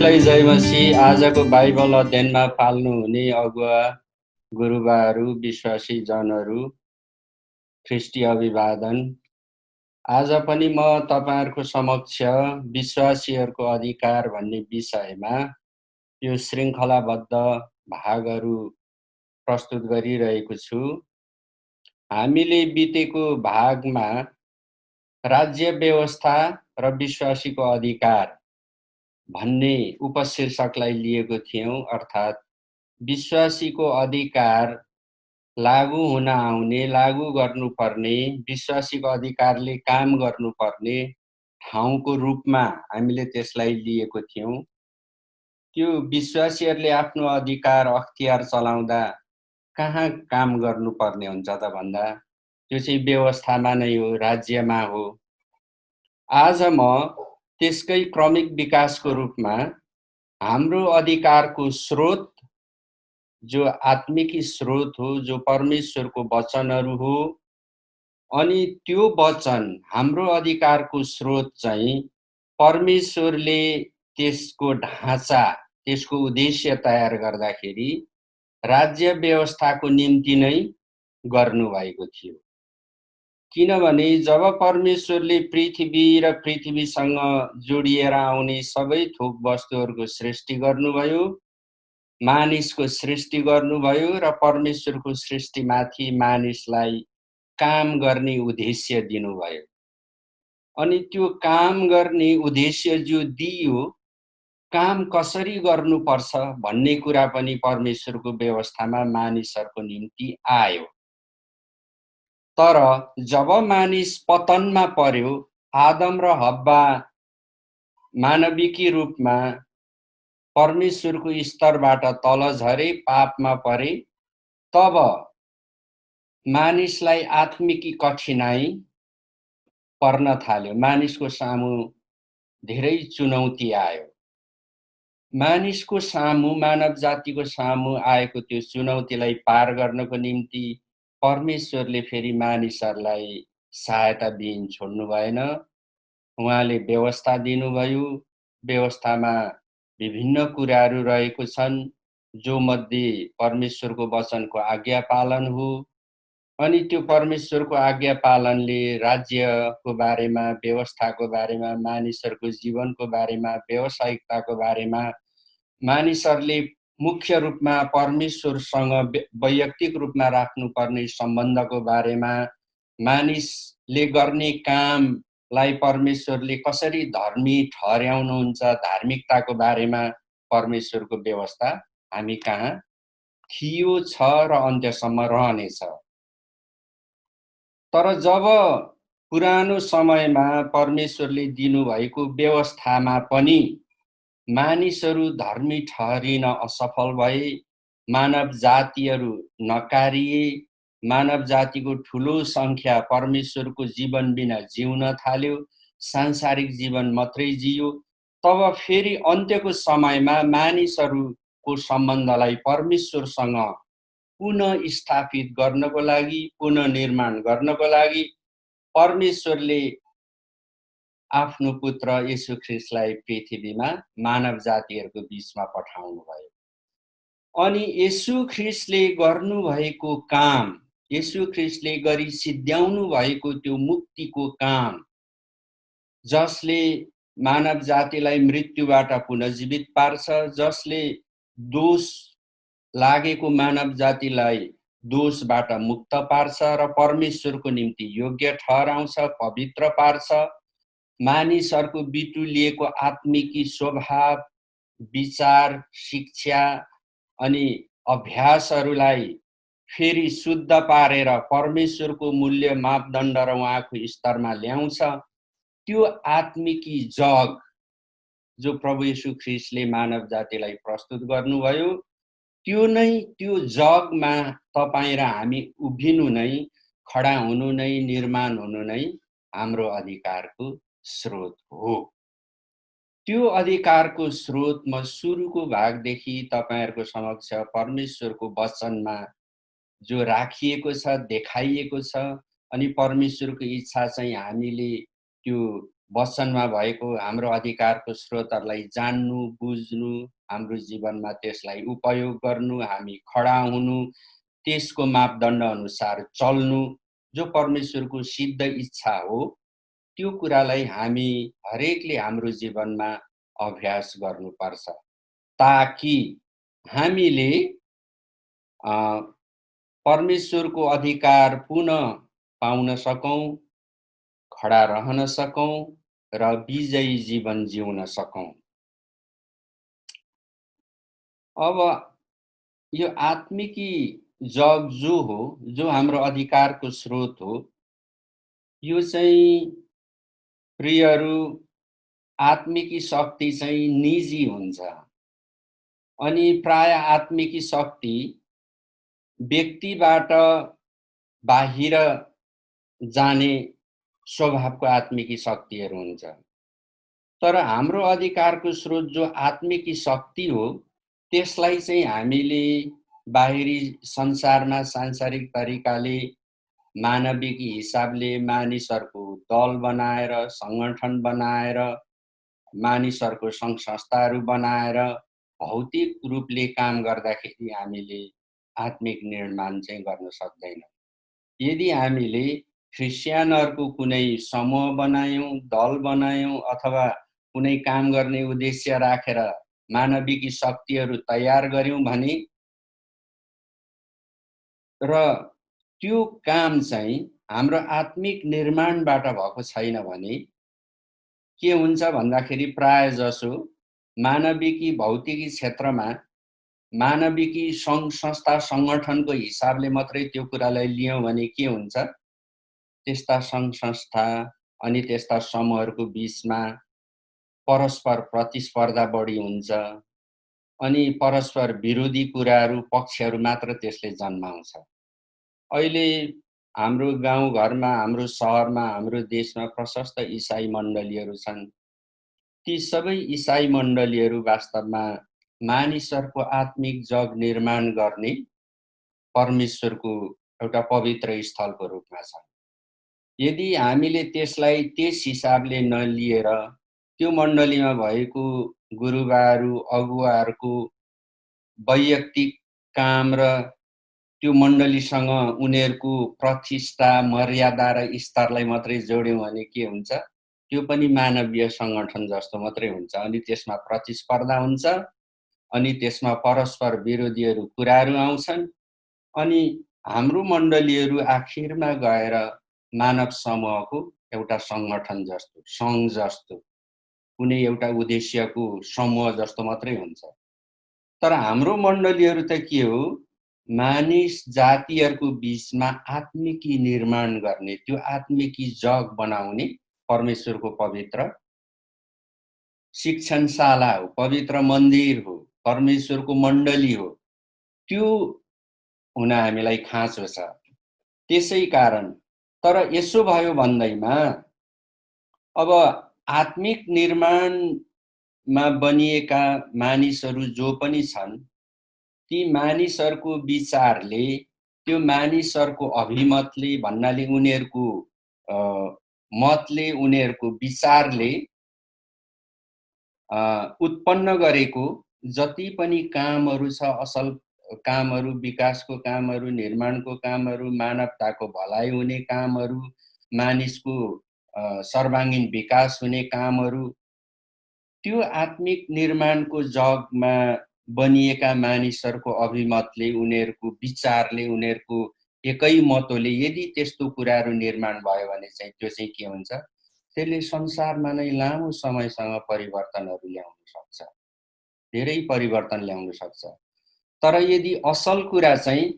ख्रिस्टलाई जय मसीह। आजको बाइबल अध्ययनमा पाल्नुहुने अगुवा गुरुबाहरू, विश्वासी जनहरू, ख्रिस्टी अभिवादन। आज पनि म तपाईहरुको समक्ष विश्वासीहरूको अधिकार भन्ने विषयमा यो श्रृङ्खलाबद्ध भागहरू प्रस्तुत गरिरहेको छु। हामीले बितेको भागमा राज्य व्यवस्था र विश्वासीको अधिकार भन्ने उपशीर्षकलाई लिएको थियौं, अर्थात् विश्वासीको अधिकार लागू हुन आउने, लागू गर्नुपर्ने, विश्वासीको अधिकारले काम गर्नुपर्ने ठाउँको रूपमा हामीले त्यसलाई लिएको थियौं। त्यो विश्वासीहरूले आफ्नो अधिकार अख्तियार चलाउँदा कहाँ काम गर्नुपर्ने हुन्छ त भन्दा त्यो चाहिँ व्यवस्थामा नै हो, राज्यमा हो। आज म त्यसकै क्रमिक विकासको रूपमा हाम्रो अधिकारको स्रोत जो आत्मिक स्रोत हो, जो परमेश्वरको वचनहरू हो, अनि त्यो वचन हाम्रो अधिकारको स्रोत चाहिँ परमेश्वरले त्यसको ढाँचा, त्यसको उद्देश्य तयार गर्दाखेरि राज्य व्यवस्थाको निम्ति नै गर्नुभएको थियो। किनभने जब परमेश्वरले पृथ्वी र पृथ्वीसँग जोडिएर आउने सबै थोक वस्तुहरूको सृष्टि गर्नुभयो, मानिसको सृष्टि गर्नुभयो र परमेश्वरको सृष्टिमाथि मानिसलाई काम गर्ने उद्देश्य दिनुभयो। अनि त्यो काम गर्ने उद्देश्य जो दियो, काम कसरी गर्नुपर्छ भन्ने कुरा पनि परमेश्वरको व्यवस्थामा मानिसहरूको निम्ति आयो। तर जब मानिस पतनमा पर्यो, आदम र हव्वा मानविकी रूपमा परमेश्वरको स्तरबाट तल झरे, पापमा परे, तब मानिसलाई आत्मिकी कठिनाई पर्न थाल्यो। मानिसको सामु धेरै चुनौती आयो। मानिसको सामु, मानव जातिको सामु आएको त्यो चुनौतीलाई पार गर्नको निम्ति परमेश्वरले फेरि मानिसहरूलाई सहायता दिन छोड्नु भएन। उहाँले व्यवस्था दिनुभयो। व्यवस्थामा विभिन्न कुराहरू रहेको छन्, जो मध्ये परमेश्वरको वचनको आज्ञा पालन हो। अनि त्यो परमेश्वरको आज्ञा पालनले राज्यको बारेमा, व्यवस्थाको बारेमा, मानिसहरूको जीवनको बारेमा, व्यावसायिकताको बारेमा, मानिसहरूले मुख्य रूपमा परमेश्वरसँग वैयक्तिक रूपमा राख्नुपर्ने सम्बन्धको बारेमा, मानिसले गर्ने कामलाई परमेश्वरले कसरी धर्मी ठहर्याउनुहुन्छ, धार्मिकताको बारेमा परमेश्वरको व्यवस्था हामी कहाँ थियो, छ र अन्त्यसम्म रहनेछ। तर जब पुरानो समयमा परमेश्वरले दिनुभएको व्यवस्थामा पनि मानिसहरू धर्मी ठहरिन असफल भए, मानव जातिहरू नकारिए, मानव जातिको ठुलो संख्या परमेश्वरको जीवन बिना जिउन थाल्यो, सांसारिक जीवन मात्रै जियो, तब फेरि अन्त्यको समयमा मानिसहरूको सम्बन्धलाई परमेश्वरसँग पुनः स्थापित गर्नको लागि, पुनः निर्माण गर्नको लागि परमेश्वरले आफ्नो पुत्र येशू ख्रिस्टलाई पृथ्वीमा मानव जातिहरूको बीचमा पठाउनु भयो। अनि येशू ख्रिस्टले गर्नुभएको काम, येशू ख्रिस्टले गरी सिद्ध्याउनु भएको त्यो मुक्तिको काम, जसले मानव जातिलाई मृत्युबाट पुनर्जीवित पार्छ, जसले दोष लागेको मानव जातिलाई दोषबाट मुक्त पार्छ र परमेश्वरको निम्ति योग्य ठहराउँछ, पवित्र पार्छ, मानिसहरूको बिटुलिएको आत्मिकी स्वभाव, विचार, शिक्षा अनि अभ्यासहरूलाई फेरि शुद्ध पारेर परमेश्वरको मूल्य मापदण्ड र उहाँको स्तरमा ल्याउँछ। त्यो आत्मिकी जग जो प्रभु येशू ख्रिस्टले मानव जातिलाई प्रस्तुत गर्नुभयो, त्यो जगमा तपाईं र हामी उभिनु नै, खडा हुनु नै, निर्माण हुनु नै हाम्रो अधिकारको स्रोत हो। त्यो अधिकारको स्रोत म सुरुको भागदेखि तपाईहरुको समक्ष परमेश्वरको वचनमा जो राखिएको छ, देखाइएको छ, अनि परमेश्वरको इच्छा चाहिँ हामीले त्यो वचनमा भएको हाम्रो अधिकारको स्रोतहरूलाई जान्नु, बुझ्नु, हाम्रो जीवनमा त्यसलाई उपयोग गर्नु, हामी खडा हुनु, त्यसको मापदण्ड अनुसार चल्नु, जो परमेश्वरको सिद्ध इच्छा हो, त्यो कुरालाई हामी हरेकले हाम्रो जीवनमा अभ्यास गर्नुपर्छ, ताकि हामीले परमेश्वरको अधिकार पुनः पाउन सकौँ, खडा रहन सकौँ र विजयी जीवन जिउन सकौँ। अब यो आत्मिकी जग जो हो, जो हाम्रो अधिकारको स्रोत हो, यो चाहिँ प्रियहरू आत्मिकी शक्ति चाहिँ निजी हुन्छ अनि प्राय आत्मिकी शक्ति व्यक्तिबाट बाहिर जाने स्वभावको आत्मिकी शक्तिहरू हुन्छ। तर हाम्रो अधिकारको स्रोत जो आत्मिकी शक्ति हो, त्यसलाई चाहिँ हामीले बाहिरी संसारमा सांसारिक तरिकाले मानविक हिसाबले मानिसहरूको दल बनाएर, सङ्गठन बनाएर, मानिसहरूको सङ्घ संस्थाहरू बनाएर भौतिक रूपले काम गर्दाखेरि हामीले आत्मिक निर्माण चाहिँ गर्न सक्दैनौँ। यदि हामीले ख्रिस्चियनहरूको कुनै समूह बनायौँ, दल बनायौँ अथवा कुनै काम गर्ने उद्देश्य राखेर मानविकी शक्तिहरू तयार गर्यौँ भने र त्यो काम चाहिँ हाम्रो आत्मिक निर्माणबाट भएको छैन भने के हुन्छ भन्दाखेरि प्राय जसो मानविकी भौतिकी क्षेत्रमा मानविकी सङ्घ संस्था सङ्गठनको हिसाबले मात्रै त्यो कुरालाई लियौँ भने के हुन्छ, त्यस्ता सङ्घ संस्था अनि त्यस्ता समूहहरूको बिचमा परस्पर प्रतिस्पर्धा बढी हुन्छ अनि परस्पर विरोधी कुराहरू पक्षहरू मात्र त्यसले जन्माउँछ। अहिले हाम्रो गाउँघरमा, हाम्रो सहरमा, हाम्रो देशमा प्रशस्त इसाई मण्डलीहरू छन्। ती सबै इसाई मण्डलीहरू वास्तवमा मानिसहरूको आत्मिक जग निर्माण गर्ने परमेश्वरको एउटा पवित्र स्थलको रूपमा छन्। यदि हामीले त्यसलाई त्यस हिसाबले नलिएर त्यो मण्डलीमा भएको गुरुबाहरू, अगुवाहरूको वैयक्तिक काम र त्यो मण्डलीसँग उनीहरूको प्रतिष्ठा, मर्यादा र स्तरलाई मात्रै जोड्यौँ भने के हुन्छ, त्यो पनि मानवीय सङ्गठन जस्तो मात्रै हुन्छ अनि त्यसमा प्रतिस्पर्धा हुन्छ अनि त्यसमा परस्पर विरोधीहरू कुराहरू आउँछन् अनि हाम्रो मण्डलीहरू आखिरमा गएर मानव समूहको एउटा सङ्गठन जस्तो, सङ्घ जस्तो, कुनै एउटा उद्देश्यको समूह जस्तो मात्रै हुन्छ। तर हाम्रो मण्डलीहरू त के हो, मानिस जातिहरूको बिचमा आत्मिकी निर्माण गर्ने, त्यो आत्मिकी जग बनाउने परमेश्वरको पवित्र शिक्षणशाला हो, पवित्र मन्दिर हो, परमेश्वरको मण्डली हो। त्यो हुन हामीलाई खाँचो छ। त्यसै कारण तर यसो भयो भन्दैमा अब आत्मिक निर्माणमा बनिएका मानिसहरू जो पनि छन्, ती मानिसहरूको विचारले, त्यो मानिसहरूको अभिमतले भन्नाले उनीहरूको मतले, उनीहरूको विचारले उत्पन्न गरेको जति पनि कामहरू छ, असल कामहरू, विकासको कामहरू, निर्माणको कामहरू, मानवताको भलाइ हुने कामहरू, मानिसको सर्वाङ्गीण विकास हुने कामहरू, त्यो आत्मिक निर्माणको जगमा बनिएका मानिसहरूको अभिमतले, उनीहरूको विचारले, उनीहरूको एकै मतोले यदि त्यस्तो कुराहरू निर्माण भयो भने चाहिँ त्यो चाहिँ के हुन्छ, त्यसले संसारमा नै लामो समयसँग परिवर्तनहरू ल्याउन सक्छ, धेरै परिवर्तन ल्याउन सक्छ। तर यदि असल कुरा चाहिँ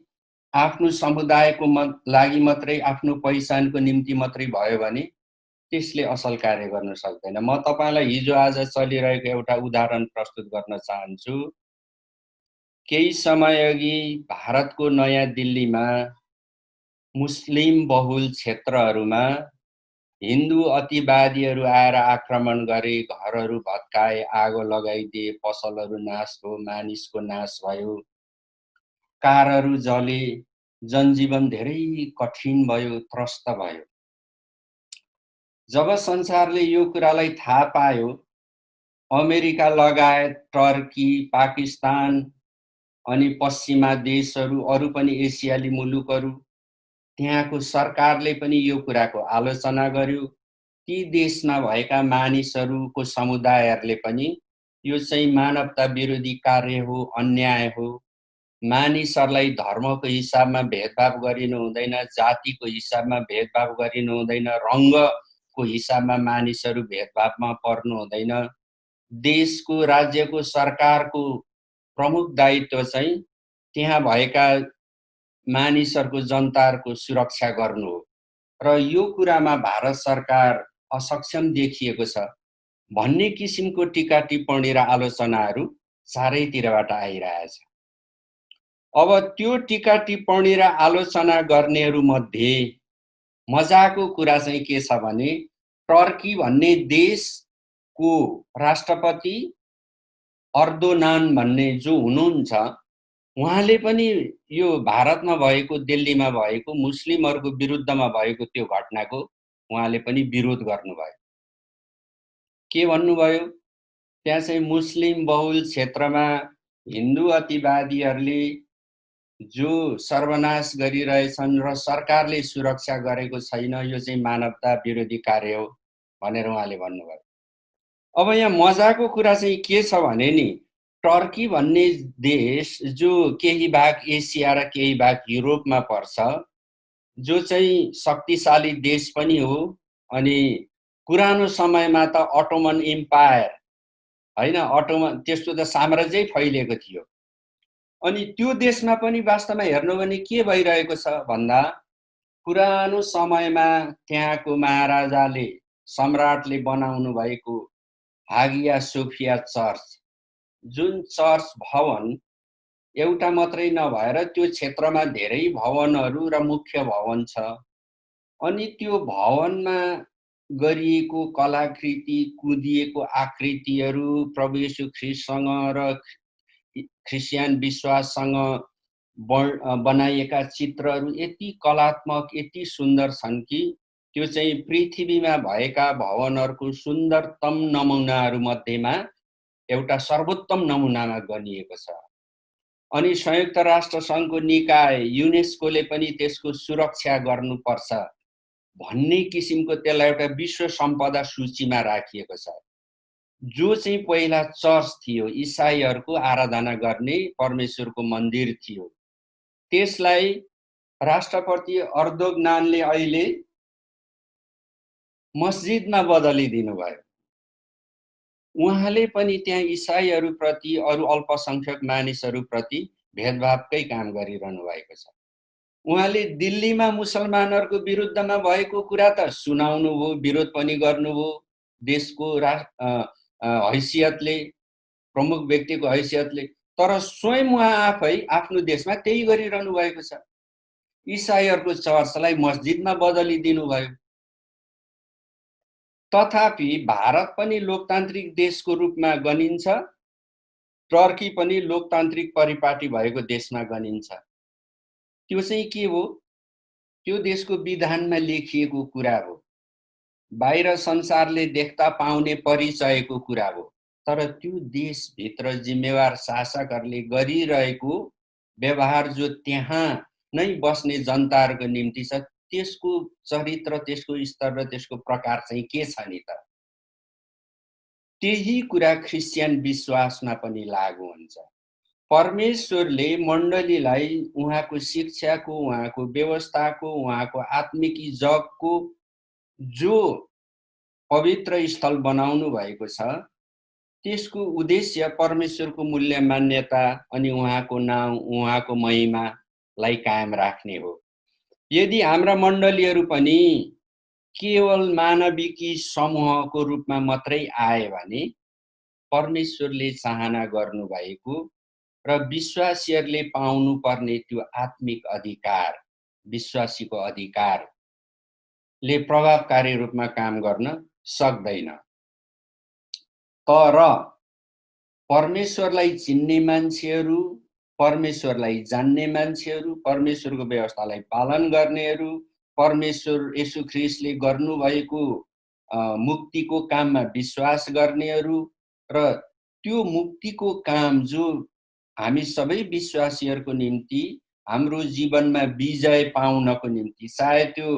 आफ्नो समुदायको लागि मात्रै, आफ्नो पहिचानको निम्ति मात्रै भयो भने त्यसले असल कार्य गर्न सक्दैन। म तपाईलाई हिजो आज चलिरहेको एउटा उदाहरण प्रस्तुत गर्न चाहन्छु। केही समयअघि भारतको नयाँ दिल्लीमा मुस्लिम बहुल क्षेत्रहरूमा हिन्दू अतिवादीहरू आएर आक्रमण गरे, घरहरू भत्काए, आगो लगाइदिए, पसलहरू नाश भयो, मानिसको नाश भयो, कारहरू जले, जनजीवन धेरै कठिन भयो, त्रस्त भयो। जब संसारले यो कुरालाई थाहा पायो, अमेरिका लगायत टर्की, पाकिस्तान अनि पश्चिमा देशहरू, अरू पनि एसियाली मुलुकहरू, त्यहाँको सरकारले पनि यो कुराको आलोचना गर्यो। ती देशमा भएका मानिसहरूको समुदायहरूले पनि यो चाहिँ मानवता विरोधी कार्य हो, अन्याय हो। मानिसहरूलाई धर्मको हिसाबमा भेदभाव गरिनु हुँदैन, जातिको हिसाबमा भेदभाव गरिनु हुँदैन, रङ्गको हिसाबमा मानिसहरू भेदभावमा पर्नु हुँदैन। देशको, राज्यको, सरकारको प्रमुख दायित्व चाहिँ त्यहाँ भएका मानिसहरूको, जनताहरूको सुरक्षा गर्नु हो। र यो कुरामा भारत सरकार असक्षम देखिएको छ भन्ने किसिमको टीका टिप्पणी र आलोचनाहरू चारैतिरबाट आइरहेछ। अब त्यो टीका टिप्पणी र आलोचना गर्नेहरूमध्ये मजाको कुरा चाहिँ के छ भने, टर्की भन्ने देशको राष्ट्रपति अर्दोनान भन्ने जो हुनुहुन्छ, उहाँले पनि यो भारतमा भएको, दिल्लीमा भएको, मुस्लिमहरूको विरुद्धमा भएको त्यो घटनाको उहाँले पनि विरोध गर्नुभयो। के भन्नुभयो? त्यहाँ चाहिँ मुस्लिम बहुल क्षेत्रमा हिन्दू अतिवादीहरूले जो सर्वनाश गरिरहेछन् र सरकारले सुरक्षा गरेको छैन, यो चाहिँ मानवता विरोधी कार्य हो भनेर उहाँले भन्नुभयो। अब यहाँ मजाको कुरा चाहिँ के छ भने नि, टर्की भन्ने देश जो केही भाग एसिया र केही भाग युरोपमा पर्छ, जो चाहिँ शक्तिशाली देश पनि हो, अनि पुरानो समयमा त अटोमन इम्पायर हैन, अटोमन त्यस्तो त साम्राज्यै फैलिएको थियो। अनि त्यो देशमा पनि वास्तवमा हेर्नु भने के भइरहेको छ भन्दा, पुरानो समयमा त्यहाँको महाराजाले, सम्राटले बनाउनु भएको हागिया सोफिया चर्च, जुन चर्च भवन एउटा मात्रै नभएर त्यो क्षेत्रमा धेरै भवनहरू र मुख्य भवन छ। अनि त्यो भवनमा गरिएको कलाकृति, कुदिएको आकृतिहरू, प्रभु येशू ख्रीष्टसँग र ख्रिस्टियन विश्वाससँग बनाइएका चित्रहरू यति कलात्मक, यति सुन्दर छन् कि त्यो चाहिँ पृथ्वीमा भएका भवनहरूको सुन्दरतम नमुनाहरू मध्येमा एउटा सर्वोत्तम नमुनामा गनिएको छ। अनि संयुक्त राष्ट्र सङ्घको निकाय युनेस्कोले पनि त्यसको सुरक्षा गर्नुपर्छ भन्ने किसिमको त्यसलाई एउटा विश्व सम्पदा सूचीमा राखिएको छ। जो चाहिँ पहिला चर्च थियो, इसाईहरूको आराधना गर्ने परमेश्वरको मन्दिर थियो, त्यसलाई राष्ट्रपति अर्दोगानले अहिले मस्जिदमा बदलिदिनु भयो। उहाँले पनि त्यहाँ इसाईहरूप्रति, अरू अल्पसङ्ख्यक मानिसहरूप्रति भेदभावकै काम गरिरहनु भएको छ। उहाँले दिल्लीमा मुसलमानहरूको विरुद्धमा भएको कुरा त सुनाउनु भयो, विरोध पनि गर्नुभयो, देशको हैसियतले, प्रमुख व्यक्तिको हैसियतले, तर स्वयं उहाँ आफै आफ्नो देशमा त्यही गरिरहनु भएको छ। इसाईहरूको चर्चलाई मस्जिदमा बदलिदिनु भयो। तथापि भारत पनि लोकतान्त्रिक देशको रूपमा गनिन्छ, टर्की पनि लोकतान्त्रिक परिपाटी भएको देशमा गनिन्छ। त्यो चाहिँ के हो? त्यो देशको विधानमा लेखिएको कुरा हो, बाहिर संसारले देख्दा पाउने परिचयको कुरा हो। तर त्यो देशभित्र जिम्मेवार शासकहरूले गरिरहेको व्यवहार जो त्यहाँ नै बस्ने जनताहरूको निम्ति छ, त्यसको चरित्र, त्यसको स्तर र त्यसको प्रकार चाहिँ के छ नि त? त्यही कुरा ख्रिस्टियन विश्वासमा पनि लागू हुन्छ। परमेश्वरले मण्डलीलाई उहाँको शिक्षाको, उहाँको व्यवस्थाको, उहाँको आत्मिकी जगको जो पवित्र स्थल बनाउनु भएको छ, त्यसको उद्देश्य परमेश्वरको मूल्य मान्यता अनि उहाँको नाम, उहाँको महिमालाई कायम राख्ने हो। यदि हाम्रा मण्डलीहरू पनि केवल मानविकी समूहको रूपमा मात्रै आए भने परमेश्वरले चाहना गर्नुभएको र विश्वासीहरूले पाउनु पर्ने त्यो आत्मिक अधिकार, विश्वासीको अधिकारले प्रभावकारी रूपमा काम गर्न सक्दैन। तर परमेश्वरलाई चिन्ने मान्छेहरू, परमेश्वरलाई जान्ने मान्छेहरू, परमेश्वरको व्यवस्थालाई पालन गर्नेहरू, परमेश्वर येशू ख्रीष्टले गर्नुभएको मुक्तिको काममा विश्वास गर्नेहरू र त्यो मुक्तिको काम जो हामी सबै विश्वासीहरूको निम्ति हाम्रो जीवनमा विजय पाउनको निम्ति, सायद त्यो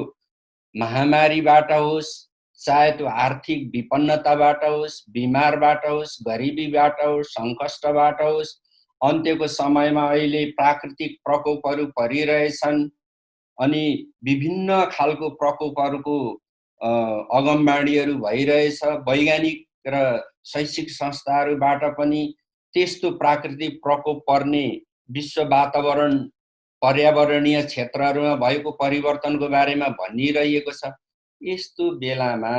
महामारीबाट होस्, चाहे त्यो आर्थिक विपन्नताबाट होस्, बिमारबाट होस्, गरिबीबाट होस्, सङ्कष्टबाट होस्, अन्त्यको समयमा अहिले प्राकृतिक प्रकोपहरू परिरहेछन् अनि विभिन्न खालको प्रकोपहरूको अगमबाणीहरू भइरहेछ। वैज्ञानिक र शैक्षिक संस्थाहरूबाट पनि त्यस्तो प्राकृतिक प्रकोप पर्ने, विश्व वातावरण पर्यावरणीय क्षेत्रहरूमा भएको परिवर्तनको बारेमा भनिरहेको छ। यस्तो बेलामा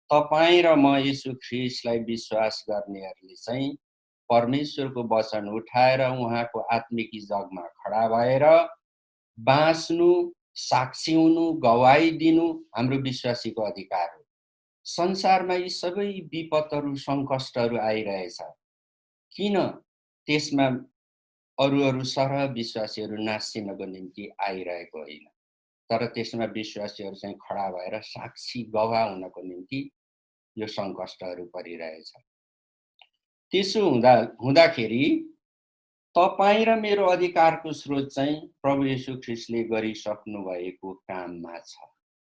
तपाईँ र म येशू ख्रीष्टलाई विश्वास गर्नेहरूले चाहिँ परमेश्वरको वचन उठाएर उहाँको आत्मिक जगमा खडा भएर बाँच्नु, साक्षी हुनु, गवाही दिनु हाम्रो विश्वासीको अधिकार हो। संसारमा यी सबै विपदहरू, सङ्कष्टहरू आइरहेछ। किन त्यसमा अरू सरह विश्वासीहरू नासिनको निम्ति आइरहेको होइन, तर त्यसमा विश्वासीहरू चाहिँ खडा भएर साक्षी गवाह हुनको निम्ति यो सङ्कष्टहरू परिरहेछ। त्यसो हुँदाखेरि तपाईँ र मेरो अधिकारको स्रोत चाहिँ प्रभु येशू ख्रीष्टले गरिसक्नु भएको काममा छ,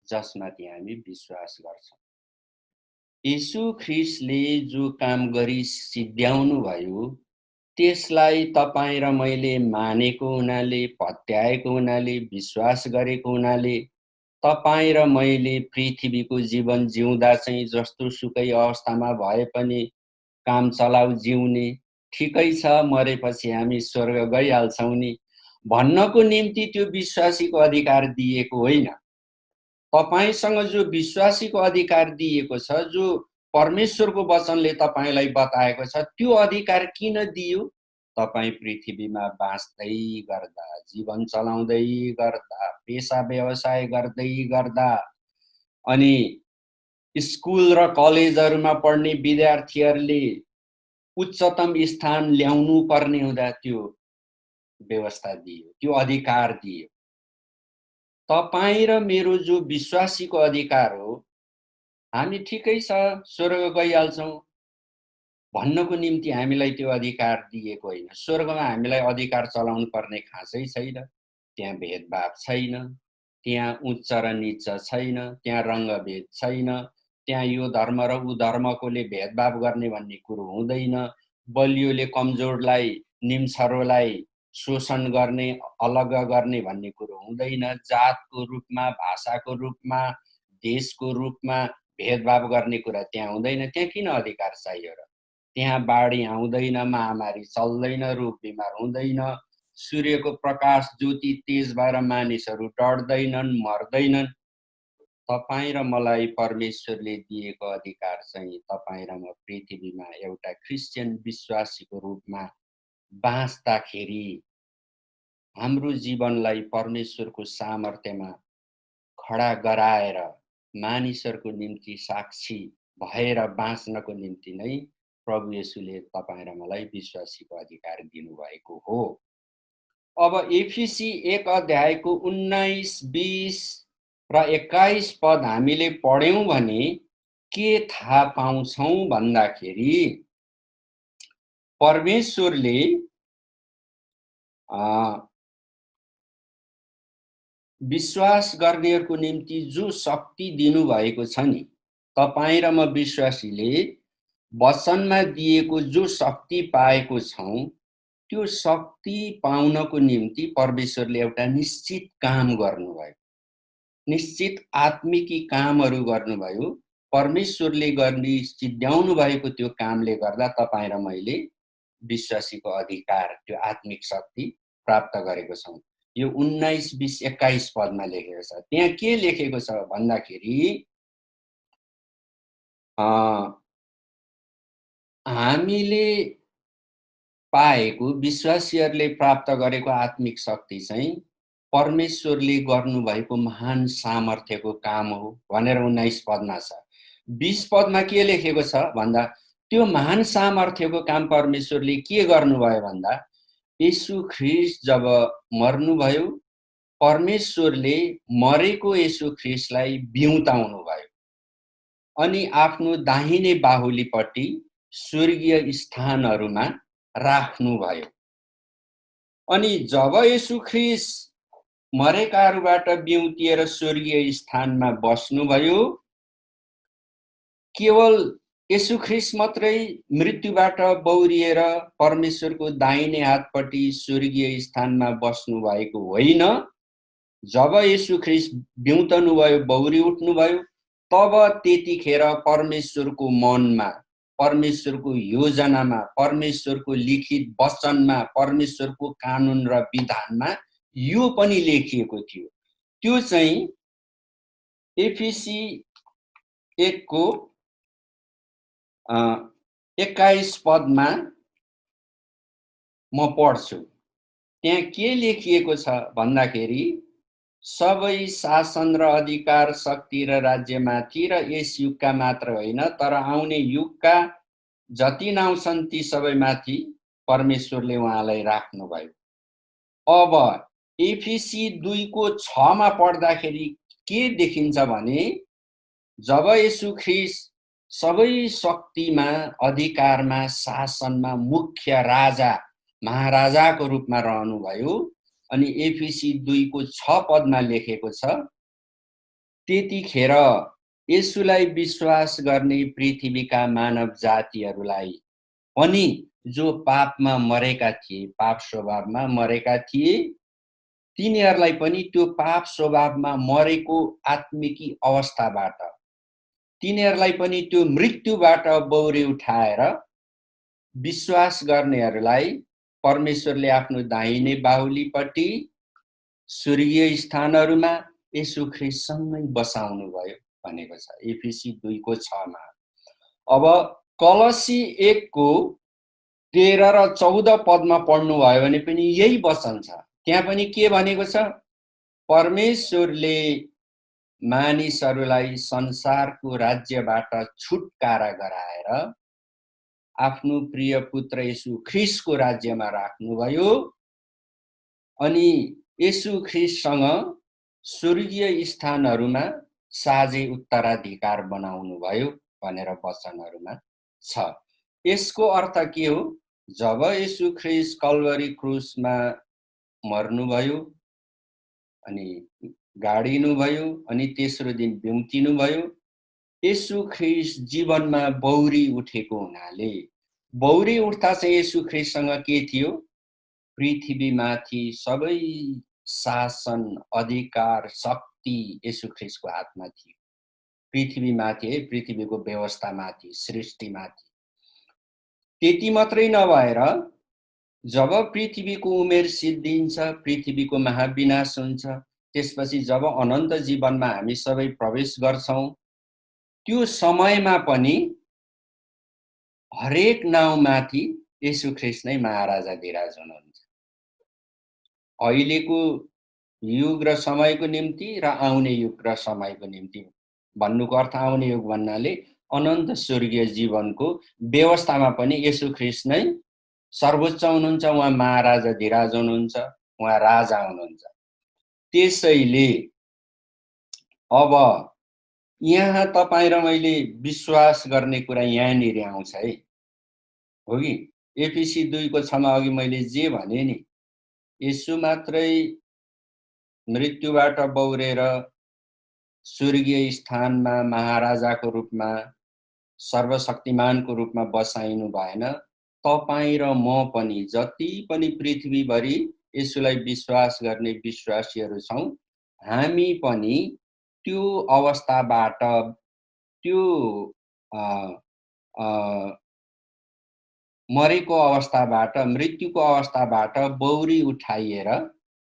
जसमाथि हामी विश्वास गर्छौँ। येशू ख्रीष्टले जो काम गरी सिद्ध्याउनु भयो त्यसलाई तपाईँ र मैले मानेको हुनाले, पत्याएको हुनाले, विश्वास गरेको हुनाले तपाईँ र मैले पृथ्वीको जीवन जिउँदा चाहिँ जस्तो सुकै अवस्थामा भए पनि काम चलाउ जिउने, ठिकै छ, मरेपछि हामी स्वर्ग गइहाल्छौँ नि भन्नको निम्ति त्यो विश्वासीको अधिकार दिएको होइन। तपाईसँग जो विश्वासीको अधिकार दिएको छ, जो परमेश्वरको वचनले तपाईलाई बताएको छ, त्यो अधिकार किन दियो? तपाईँ पृथ्वीमा बाँच्दै गर्दा, जीवन चलाउँदै गर्दा, पेसा व्यवसाय गर्दै गर्दा अनि स्कुल र कलेजहरूमा पढ्ने विद्यार्थीहरूले उच्चतम स्थान ल्याउनु पर्ने हुँदा त्यो व्यवस्था दियो, त्यो अधिकार दियो। तपाईँ र मेरो जो विश्वासीको अधिकार हो, हामी ठिकै छ स्वर्ग गइहाल्छौँ भन्नको निम्ति हामीलाई त्यो अधिकार दिएको होइन। स्वर्गमा हामीलाई अधिकार चलाउनु पर्ने खाँचै छैन, त्यहाँ भेदभाव छैन, त्यहाँ उच्च र नीच छैन, त्यहाँ रङ्गभेद छैन, त्यहाँ यो धर्म र ऊ धर्मकोले भेदभाव गर्ने भन्ने कुरो हुँदैन, बलियोले कमजोरलाई, निम्छरोलाई शोषण गर्ने, अलग गर्ने भन्ने कुरो हुँदैन, जातको रूपमा, भाषाको रूपमा, देशको रूपमा भेदभाव गर्ने कुरा त्यहाँ हुँदैन। त्यहाँ किन अधिकार चाहियो र? त्यहाँ बाढी आउँदैन, महामारी चल्दैन, रोग बिमार हुँदैन, सूर्यको प्रकाश ज्योति तेज भएर मानिसहरू डढ्दैनन्, मर्दैनन्। तपाईँ र मलाई परमेश्वरले दिएको अधिकार चाहिँ तपाईँ र म पृथ्वीमा एउटा क्रिस्चियन विश्वासीको रूपमा बाँच्दाखेरि हाम्रो जीवनलाई परमेश्वरको सामर्थ्यमा खडा गराएर मानिसहरूको निम्ति साक्षी भएर बाँच्नको निम्ति नै प्रभु येशूले तपाईँ र मलाई विश्वासीको अधिकार दिनुभएको हो। अब एफिसी 1 अध्यायको 19, 20 र 21 पद हामीले पढ्यौं भने के थाहा पाउँछौं भन्दाखेरि परमेश्वरले विश्वास गर्नेहरूको निम्ति जो शक्ति दिनुभएको छ नि, तपाईँ र म विश्वासीले वचनमा दिएको जो शक्ति पाएको छौं, त्यो शक्ति पाउनको निम्ति परमेश्वरले एउटा निश्चित काम गर्नुभयो, निश्चित आत्मिकी कामहरू गर्नुभयो। परमेश्वरले गर्ने सिद्ध्याउनु भएको त्यो कामले गर्दा तपाईँ र मैले विश्वासीको अधिकार, त्यो आत्मिक शक्ति प्राप्त गरेको छौं। यो 19, 20, 21 पदमा लेखेको छ। त्यहाँ के लेखेको छ भन्दाखेरि हामीले पाएको, विश्वासीहरूले प्राप्त गरेको आत्मिक शक्ति चाहिँ परमेश्वरले गर्नुभएको महान सामर्थ्यको काम हो भनेर 19 पदमा छ। 20 पदमा के लेखेको छ भन्दा त्यो महान सामर्थ्यको काम परमेश्वरले के गर्नुभयो भन्दा येशू ख्रीष्ट जब मर्नुभयो, परमेश्वरले मरेको येशू ख्रीष्टलाई बिउताउनु भयो। अनि आफ्नो दाहिने बाहुलीपट्टि स्वर्गीय स्थानहरूमा राख्नुभयो। अनि जब येशू ख्रीष्ट मरेकाहरूबाट बिउतिएर स्वर्गीय स्थानमा बस्नुभयो, केवल येशू ख्रीष्ट मात्रै मृत्युबाट बौरिएर परमेश्वरको दाहिने हातपट्टि स्वर्गीय स्थानमा बस्नु भएको होइन। जब येशू ख्रीष्ट बिउतनुभयो, बौरी उठ्नुभयो, तब त्यतिखेर परमेश्वरको मनमा, परमेश्वरको योजनामा, परमेश्वरको लिखित वचनमा, परमेश्वरको कानुन र विधानमा यो पनि लेखिएको थियो। त्यो चाहिँ एफिसी 1 को 21 पदमा म पढ्छु। त्यहाँ के लेखिएको छ भन्दाखेरि, सबै शासन र अधिकार, शक्ति र राज्यमाथि र यस युगका मात्र होइन तर आउने युगका जति नाउँ छन् ती सबैमाथि परमेश्वरले उहाँलाई राख्नुभयो। अब एफिसी 2 को 6 मा पढ्दाखेरि के देखिन्छ भने, जब येशू ख्रीष्ट सबै शक्तिमा, अधिकारमा, शासनमा मुख्य राजा, महाराजाको रूपमा रहनुभयो। अनि एफिसी 2 को 6 पदमा लेखेको छ, त्यतिखेर येशूलाई विश्वास गर्ने पृथ्वीका मानव जातिहरूलाई पनि जो पापमा मरेका थिए, पाप स्वभावमा मरेका थिए, तिनीहरूलाई पनि त्यो पाप स्वभावमा मरेको आत्मिकी अवस्थाबाट, तिनीहरूलाई पनि त्यो मृत्युबाट बौरी उठाएर विश्वास गर्नेहरूलाई परमेश्वरले आफ्नो दाहिने बाहुलीपट्टि स्वर्गीय स्थानहरूमा येशू ख्रीष्टसँगै बसाउनु भयो भनेको छ एफिसी 2 को 6 मा। अब कलसी 1 को 13 र 14 पदमा पढ्नु भयो भने पनि यही वचन छ। त्यहाँ पनि के भनेको छ, परमेश्वरले मानिसहरूलाई संसारको राज्यबाट छुटकारा गराएर आफ्नो प्रिय पुत्र येशू ख्रीष्टको राज्यमा राख्नुभयो। अनि येशू ख्रीष्टसँग स्वर्गीय स्थानहरूमा साझै उत्तराधिकार बनाउनु भयो भनेर वचनहरूमा छ। यसको अर्थ के हो? जब येशू ख्रीष्ट कल्वरी क्रुसमा मर्नुभयो, अनि गाडिनुभयो, अनि तेस्रो दिन बिउतिनुभयो, येशू ख्रीष्ट जीवनमा बौरी उठेको हुनाले, बौरी उठ्दा चाहिँ येशू ख्रीष्टसँग के थियो? पृथ्वीमाथि सबै शासन, अधिकार, शक्ति येशू ख्रीष्टको हातमा थियो। पृथ्वीमाथि है, पृथ्वीको व्यवस्थामाथि, सृष्टिमाथि। त्यति मात्रै नभएर जब पृथ्वीको उमेर सिद्धिन्छ, पृथ्वीको महाविनाश हुन्छ, त्यसपछि जब अनन्त जीवनमा हामी सबै प्रवेश गर्छौं, त्यो समयमा पनि हरेक नाउँमाथि येशू ख्रीष्ट नै महाराजाधिराज हुनुहुन्छ। अहिलेको युग र समयको निम्ति र आउने युग र समयको निम्ति भन्नुको अर्थ, आउने युग भन्नाले अनन्त स्वर्गीय जीवनको व्यवस्थामा पनि येशू ख्रीष्ट नै सर्वोच्च हुनुहुन्छ। उहाँ महाराजाधिराज हुनुहुन्छ, उहाँ राजा हुनुहुन्छ। त्यसैले अब यहाँ तपाईं र मैले विश्वास गर्ने कुरा यहाँनिर आउँछ है, हो कि? एफिसी 2 को 6 मा अघि मैले जे भने नि, येशू मात्रै मृत्युबाट बौरेर स्वर्गीय स्थानमा महाराजाको रूपमा, सर्वशक्तिमानको रूपमा बसाइनु भएन। तपाईं र म पनि, जति पनि पृथ्वीभरि येशूलाई विश्वास गर्ने विश्वासीहरू छौं, हामी पनि त्यो अवस्थाबाट, त्यो मरेको अवस्थाबाट, मृत्युको अवस्थाबाट बौरी उठाइएर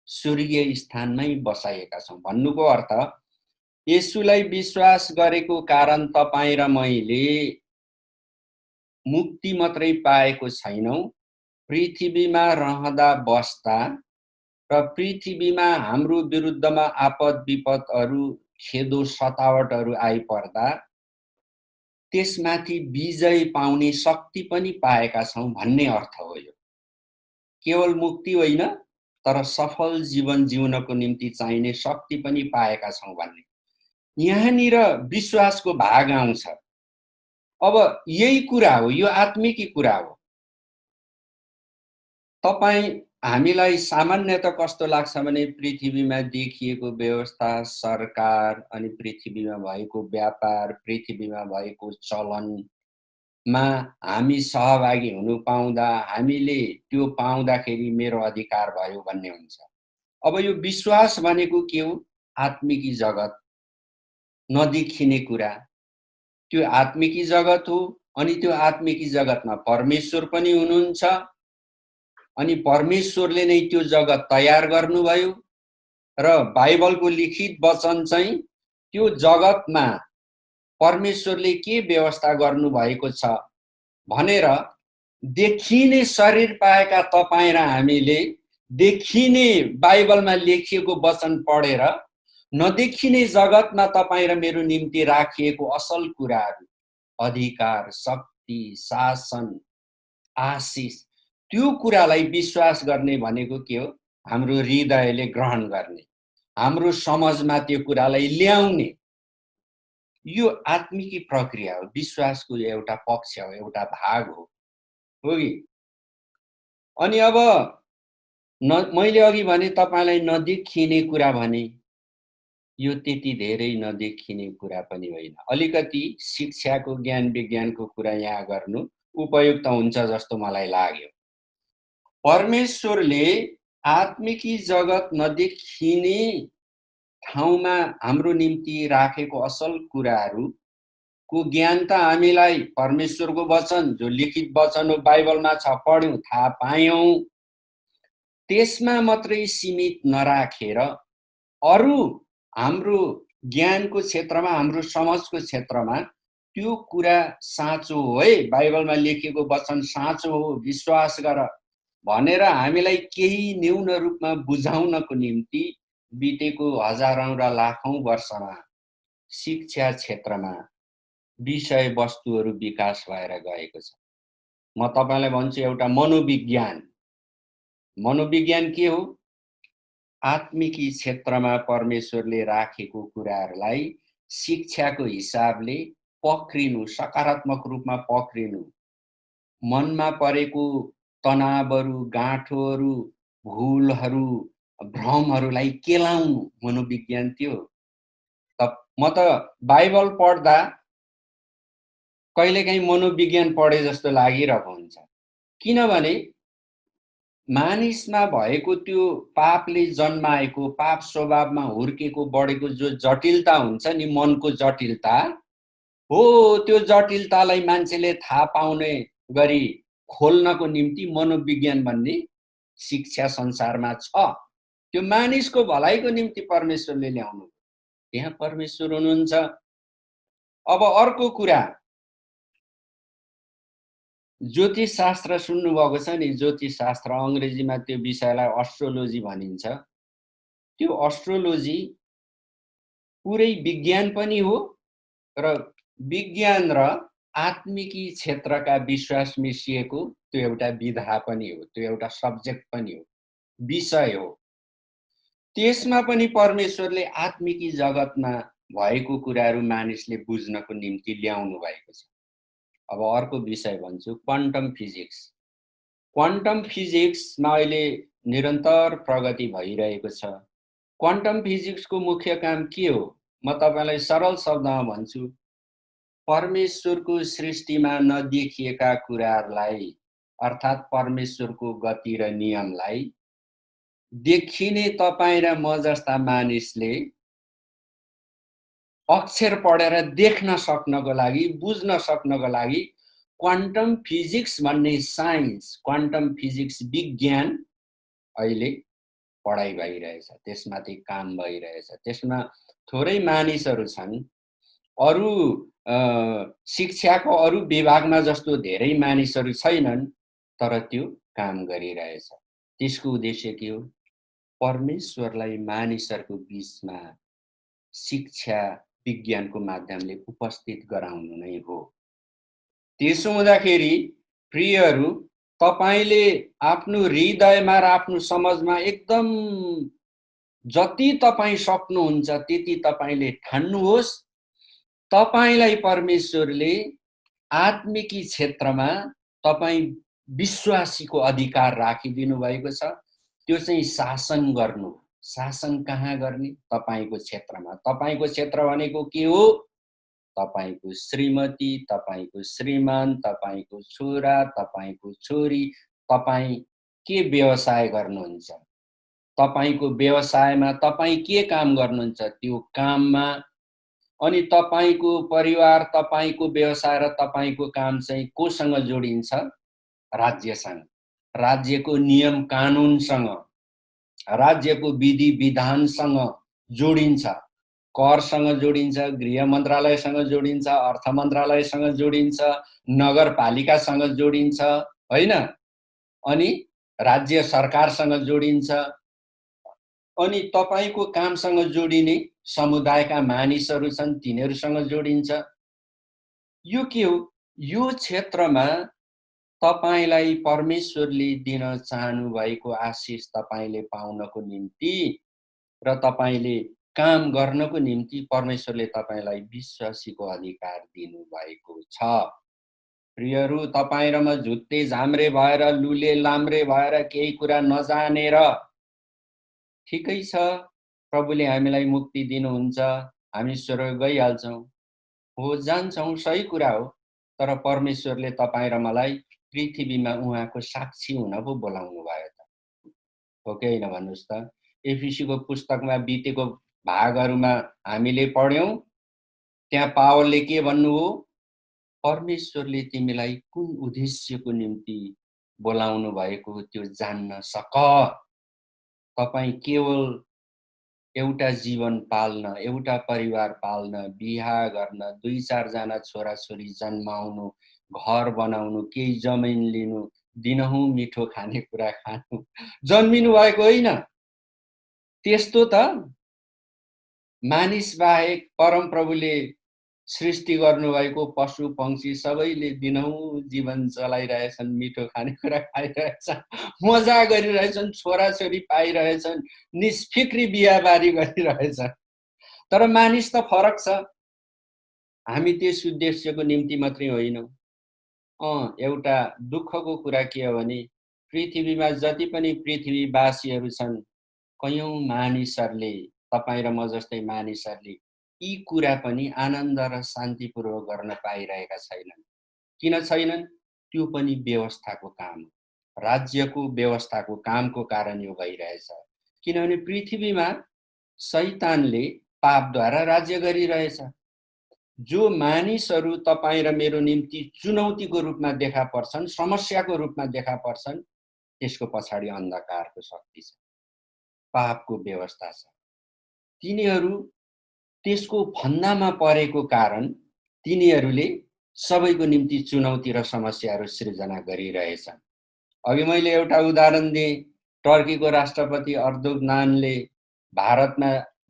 स्वर्गीय स्थानमै बसाएका छौं। भन्नुको अर्थ, येशूलाई विश्वास गरेको कारण तपाईं र मैले मुक्ति मात्रै पाएको छैनौं, पृथ्वीमा रहँदा बस्दा र पृथ्वीमा हाम्रो विरुद्धमा आपद विपदहरू, खेदो सतावटहरू आइपर्दा त्यसमाथि विजय पाउने शक्ति पनि पाएका छौं भन्ने अर्थ हो यो। केवल मुक्ति होइन, तर सफल जीवन जिउनको निम्ति चाहिने शक्ति पनि पाएका छौं भन्ने। यहाँनिर विश्वासको भाग आउँछ। अब यही कुरा हो, यो आत्मिकी कुरा हो। तपाईँ हामीलाई सामान्यतः कस्तो लाग्छ भने पृथ्वीमा देखिएको व्यवस्था, सरकार अनि पृथ्वीमा भएको व्यापार, पृथ्वीमा भएको चलनमा हामी सहभागी हुनु पाउँदा, हामीले त्यो पाउँदाखेरि मेरो अधिकार भयो भन्ने हुन्छ। अब यो विश्वास भनेको के हो? आत्मिकी जगत, नदेखिने कुरा, त्यो आत्मिकी जगत हो। अनि त्यो आत्मिकी जगतमा परमेश्वर पनि हुनुहुन्छ अनि परमेश्वरले नै त्यो जगत तयार गर्नुभयो र बाइबलको लिखित वचन चाहिँ त्यो जगतमा परमेश्वरले के व्यवस्था गर्नुभएको छ भनेर देखिने शरीर पाएका तपाईँ र हामीले देखिने बाइबलमा लेखिएको वचन पढेर नदेखिने जगतमा तपाईँ र मेरो निम्ति राखिएको असल कुराहरू, अधिकार, शक्ति, शासन, आशिष, त्यो कुरालाई विश्वास गर्ने भनेको के हो? हाम्रो हृदयले ग्रहण गर्ने, हाम्रो समाजमा त्यो कुरालाई ल्याउने, यो आत्मिकी प्रक्रिया हो। विश्वासको एउटा पक्ष हो, एउटा भाग हो कि? अनि अब मैले अघि भने तपाईँलाई नदेखिने कुरा भने, यो त्यति धेरै नदेखिने कुरा पनि होइन। अलिकति शिक्षाको ज्ञान विज्ञानको कुरा यहाँ गर्नु उपयुक्त हुन्छ जस्तो मलाई लाग्यो। परमेश्वरले आत्मिकी जगत नदेखिने ठाउँमा हाम्रो निम्ति राखेको असल कुराहरूको ज्ञान त हामीलाई परमेश्वरको वचन, जो लिखित वचन हो बाइबलमा छ, पढ्यौँ, थाहा पायौँ। त्यसमा मात्रै सीमित नराखेर अरू हाम्रो ज्ञानको क्षेत्रमा, हाम्रो समझको क्षेत्रमा त्यो कुरा साँचो हो है, बाइबलमा लेखिएको वचन साँचो हो, विश्वास गर भनेर हामीलाई केही न्यून रूपमा बुझाउनको निम्ति बितेको हजारौं र लाखौं वर्षमा शिक्षा क्षेत्रमा विषय वस्तुहरू विकास भएर गएको छ। म तपाईलाई भन्छु एउटा मनोविज्ञान। मनोविज्ञान के हो? आत्मिकी क्षेत्रमा परमेश्वरले राखेको कुराहरूलाई शिक्षाको हिसाबले पक्रिनु, सकारात्मक रूपमा पक्रिनु, मनमा परेको तनावहरू, गाँठोहरू, भूलहरू, भ्रमहरूलाई केलाउनु मनोविज्ञान त्यो हो। म त बाइबल पढ्दा कहिलेकाहीँ मनोविज्ञान पढे जस्तो लागिरहेको हुन्छ। किनभने मानिसमा भएको त्यो पापले जन्माएको, पाप स्वभावमा हुर्केको बढेको जो जटिलता हुन्छ नि, मनको जटिलता हो, त्यो जटिलतालाई मान्छेले थाहा पाउने गरी खोल्नको निम्ति मनोविज्ञान भन्ने शिक्षा संसारमा छ। त्यो मानिसको भलाइको निम्ति परमेश्वरले ल्याउनु, त्यहाँ परमेश्वर हुनुहुन्छ। अब अर्को कुरा, ज्योतिष शास्त्र सुन्नुभएको छ नि, ज्योतिष शास्त्र, अङ्ग्रेजीमा त्यो विषयलाई एस्ट्रोलोजी भनिन्छ। त्यो एस्ट्रोलोजी पुरै विज्ञान पनि हो र विज्ञान र आत्मिकी क्षेत्रका विश्वास मिसिएको त्यो एउटा विधा पनि हो, त्यो एउटा सब्जेक्ट पनि हो, विषय हो। त्यसमा पनि परमेश्वरले आत्मिकी जगतमा भएको कुराहरू मानिसले बुझ्नको निम्ति ल्याउनु भएको छ। अब अर्को विषय भन्छु, क्वान्टम फिजिक्स। क्वान्टम फिजिक्समा अहिले निरन्तर प्रगति भइरहेको छ। क्वान्टम फिजिक्सको मुख्य काम के हो? म तपाईलाई सरल शब्दमा भन्छु, परमेश्वरको सृष्टिमा नदेखिएका कुराहरूलाई, अर्थात् परमेश्वरको गति र नियमलाई देखिने तपाईँ र म जस्ता मानिसले अक्षर पढेर देख्न सक्नको लागि, बुझ्न सक्नको लागि क्वान्टम फिजिक्स भन्ने साइन्स, क्वान्टम फिजिक्स विज्ञान अहिले पढाइ भइरहेछ, त्यसमाथि काम भइरहेछ। त्यसमा थोरै मानिसहरू छन्, अरू शिक्षाको अरू विभागमा जस्तो धेरै मानिसहरू छैनन्, तर त्यो काम गरिरहेछ। त्यसको उद्देश्य के हो? परमेश्वरलाई मानिसहरूको बीचमा शिक्षा विज्ञानको माध्यमले उपस्थित गराउनु नै हो। त्यसो हुँदाखेरि प्रियहरू, तपाईले आफ्नो हृदयमा र आफ्नो समाजमा एकदम जति तपाईं सक्नुहुन्छ त्यति तपाईंले ठान्नुहोस्। तपाईंलाई परमेश्वरले आत्मिकी क्षेत्रमा तपाईं विश्वासीको अधिकार राखिदिनु भएको छ। त्यो चाहिँ शासन गर्नु। शासन कहाँ गर्ने? तपाईंको क्षेत्रमा। तपाईंको क्षेत्र भनेको के हो? तपाईंको श्रीमती, तपाईंको श्रीमान, तपाईंको छोरा, तपाईंको छोरी, तपाईं के व्यवसाय गर्नुहुन्छ? तपाईंको व्यवसायमा तपाईं के काम गर्नुहुन्छ? त्यो काममा अनि तपाईंको परिवार, तपाईंको व्यवसाय र तपाईंको काम चाहिँ कोसँग जोडिन्छ? राज्यसँग। राज्यको नियम कानुनसँग, राज्यको विधि विधानसँग जोडिन्छ। करसँग जोडिन्छ, गृह मन्त्रालयसँग जोडिन्छ, अर्थ मन्त्रालयसँग जोडिन्छ, नगरपालिकासँग जोडिन्छ, हैन? अनि राज्य सरकारसँग जोडिन्छ। अनि तपाईको कामसँग जोडिने समुदायका मानिसहरू छन्, तिनीहरूसँग जोडिन्छ। यो के हो? यो क्षेत्रमा तपाईलाई परमेश्वरले दिन चाहनु भएको आशिष तपाईले पाउनको निम्ति र तपाईले काम गर्नको निम्ति परमेश्वरले तपाईलाई विश्वासीको अधिकार दिनु भएको छ। प्रियहरू, तपाईं र म झुत्ते झाम्रे भएर, लुले लाम्रे भएर, केही कुरा नजानेर, ठिकै छ प्रभुले हामीलाई मुक्ति दिनुहुन्छ, हामी स्वर्ग गइहाल्छौँ, हो जान्छौँ, सही कुरा हो। तर परमेश्वरले तपाईं र मलाई पृथ्वीमा उहाँको साक्षी हुन पो बोलाउनु भयो त, हो कि होइन भन्नुहोस् त? एफिसीको पुस्तकमा बितेको भागहरूमा हामीले पढ्यौं, त्यहाँ पावलले के भन्नु हो? परमेश्वरले तिमीलाई कुन उद्देश्यको निम्ति बोलाउनु भएको त्यो जान्न सक। तपाईं केवल एउटा जीवन पाल्न, एउटा परिवार पाल्न, बिहा गर्न, 2-4 जना छोराछोरी जन्माउनु, घर बनाउनु, केही जमिन लिनु, दिनहुँ मिठो खानेकुरा खानु जन्मिनु भएको होइन। त्यस्तो त मानिस बाहेक परमप्रभुले सृष्टि गर्नुभएको पशु पंक्षी सबैले दिनहुँ जीवन चलाइरहेछन्, मिठो खानेकुरा खाइरहेछन्, मजा गरिरहेछन्, छोराछोरी पाइरहेछन्, निष्फिक्री बिहाबारी गरिरहेछन्। तर मानिस त फरक छ। हामी त्यस उद्देश्यको निम्ति मात्रै होइनौँ। एउटा दुःखको कुरा के हो भने पृथ्वीमा जति पनि पृथ्वीवासीहरू छन्, कयौं मानिसहरूले, तपाईं र म जस्तै मानिसहरूले यी कुरा पनि आनन्द र शान्तिपूर्वक गर्न पाइरहेका छैनन्। किन छैनन्? त्यो पनि व्यवस्थाको काम हो। राज्यको व्यवस्थाको कामको कारण यो भइरहेछ। किनभने पृथ्वीमा शैतानले पापद्वारा राज्य गरिरहेछ। जो मानिसहरू तपाईं र मेरो निम्ति चुनौतीको रूपमा देखा पर्छन्, समस्याको रूपमा देखा पर्छन्, त्यसको पछाडि अन्धकारको शक्ति छ, पापको व्यवस्था छ। तिनीहरू त्यसको फन्दामा परेको कारण तिनीहरूले सबैको निम्ति चुनौती र समस्याहरू सृजना गरिरहेछन्। अघि मैले एउटा उदाहरण दिएँ, टर्कीको राष्ट्रपति अर्दोगानले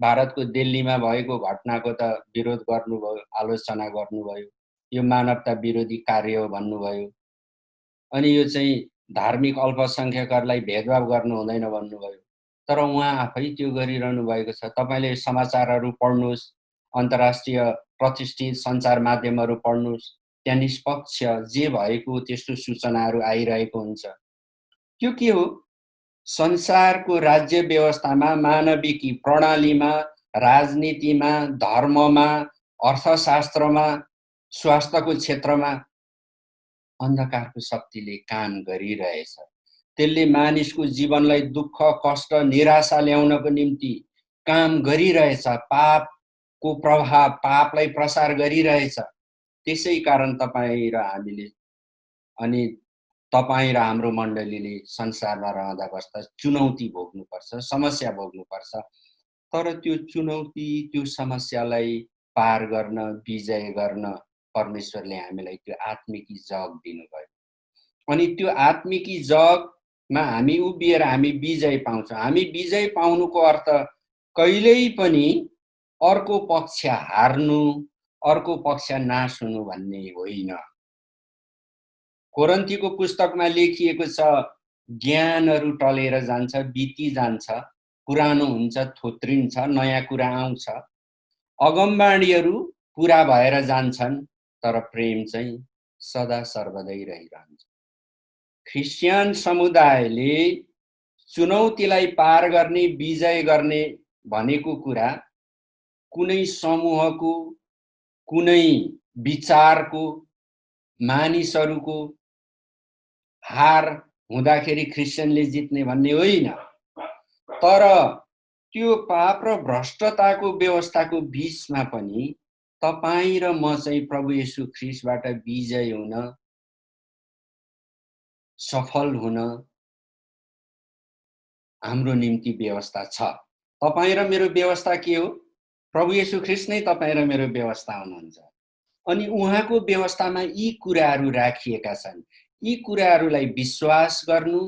भारतको दिल्लीमा भएको घटनाको त विरोध गर्नुभयो, आलोचना गर्नुभयो, यो मानवता विरोधी कार्य हो भन्नुभयो। अनि यो चाहिँ धार्मिक अल्पसंख्यकहरूलाई भेदभाव गर्नु हुँदैन भन्नुभयो। तर उहाँ आफै त्यो गरिरहनु भएको छ। तपाईले समाचारहरू पढ्नुहोस्, अन्तर्राष्ट्रिय प्रतिष्ठित सञ्चार माध्यमहरू पढ्नुहोस्, त्यहाँ निष्पक्ष जे भएको त्यस्तो सूचनाहरू आइरहेको हुन्छ। त्यो के हो? संसारको राज्य व्यवस्थामा, मानविकी प्रणालीमा, राजनीतिमा, धर्ममा, अर्थशास्त्रमा, स्वास्थ्यको क्षेत्रमा अन्धकारको शक्तिले काम गरिरहेछ। त्यसले मानिसको जीवनलाई दुःख, कष्ट, निराशा ल्याउनको निम्ति काम गरिरहेछ। पापको प्रभाव, पापलाई प्रसार गरिरहेछ। त्यसै कारण तपाईं र हामीले अनि तपाईं र हाम्रो मण्डलीले संसारमा रहँदा बस्दा चुनौती भोग्नुपर्छ, समस्या भोग्नुपर्छ। तर त्यो चुनौती, त्यो समस्यालाई पार गर्न, विजय गर्न परमेश्वरले हामीलाई त्यो आत्मिकी जग दिनुभयो। अनि त्यो आत्मिकी जगमा हामी उभिएर हामी विजय पाउँछौँ। हामी विजय पाउनुको अर्थ कहिल्यै पनि अर्को पक्ष हार्नु, अर्को पक्ष नाश हुनु भन्ने होइन। कोरिन्थीको पुस्तकमा लेखिएको छ, ज्ञानहरू टलेर जान्छ, बिति जान्छ, पुरानो हुन्छ, थोत्रिन्छ, नयाँ कुरा आउँछ। अगमबाणीहरू पुरा भएर जान्छन्, तर प्रेम चाहिँ सदा सर्वदै रहिरहन्छ। ख्रिस्टियन समुदायले चुनौतीलाई पार गर्ने, विजय गर्ने भनेको कुरा कुनै समूहको, कुनै विचारको, मानिसहरूको हार हुँदाखेरि ख्रिस्टियनले जित्ने भन्ने होइन, तर त्यो पाप र भ्रष्टताको व्यवस्थाको बीचमा पनि तपाईँ र म चाहिँ प्रभु येशू ख्रिस्टबाट विजय हुन, सफल हुन हाम्रो निम्ति व्यवस्था छ। तपाईँ र मेरो व्यवस्था के हो? प्रभु येशू ख्रिस्ट नै तपाईँ र मेरो व्यवस्था हुनुहुन्छ। अनि उहाँको व्यवस्थामा यी कुराहरू राखिएका छन्। यी कुराहरूलाई विश्वास गर्नु,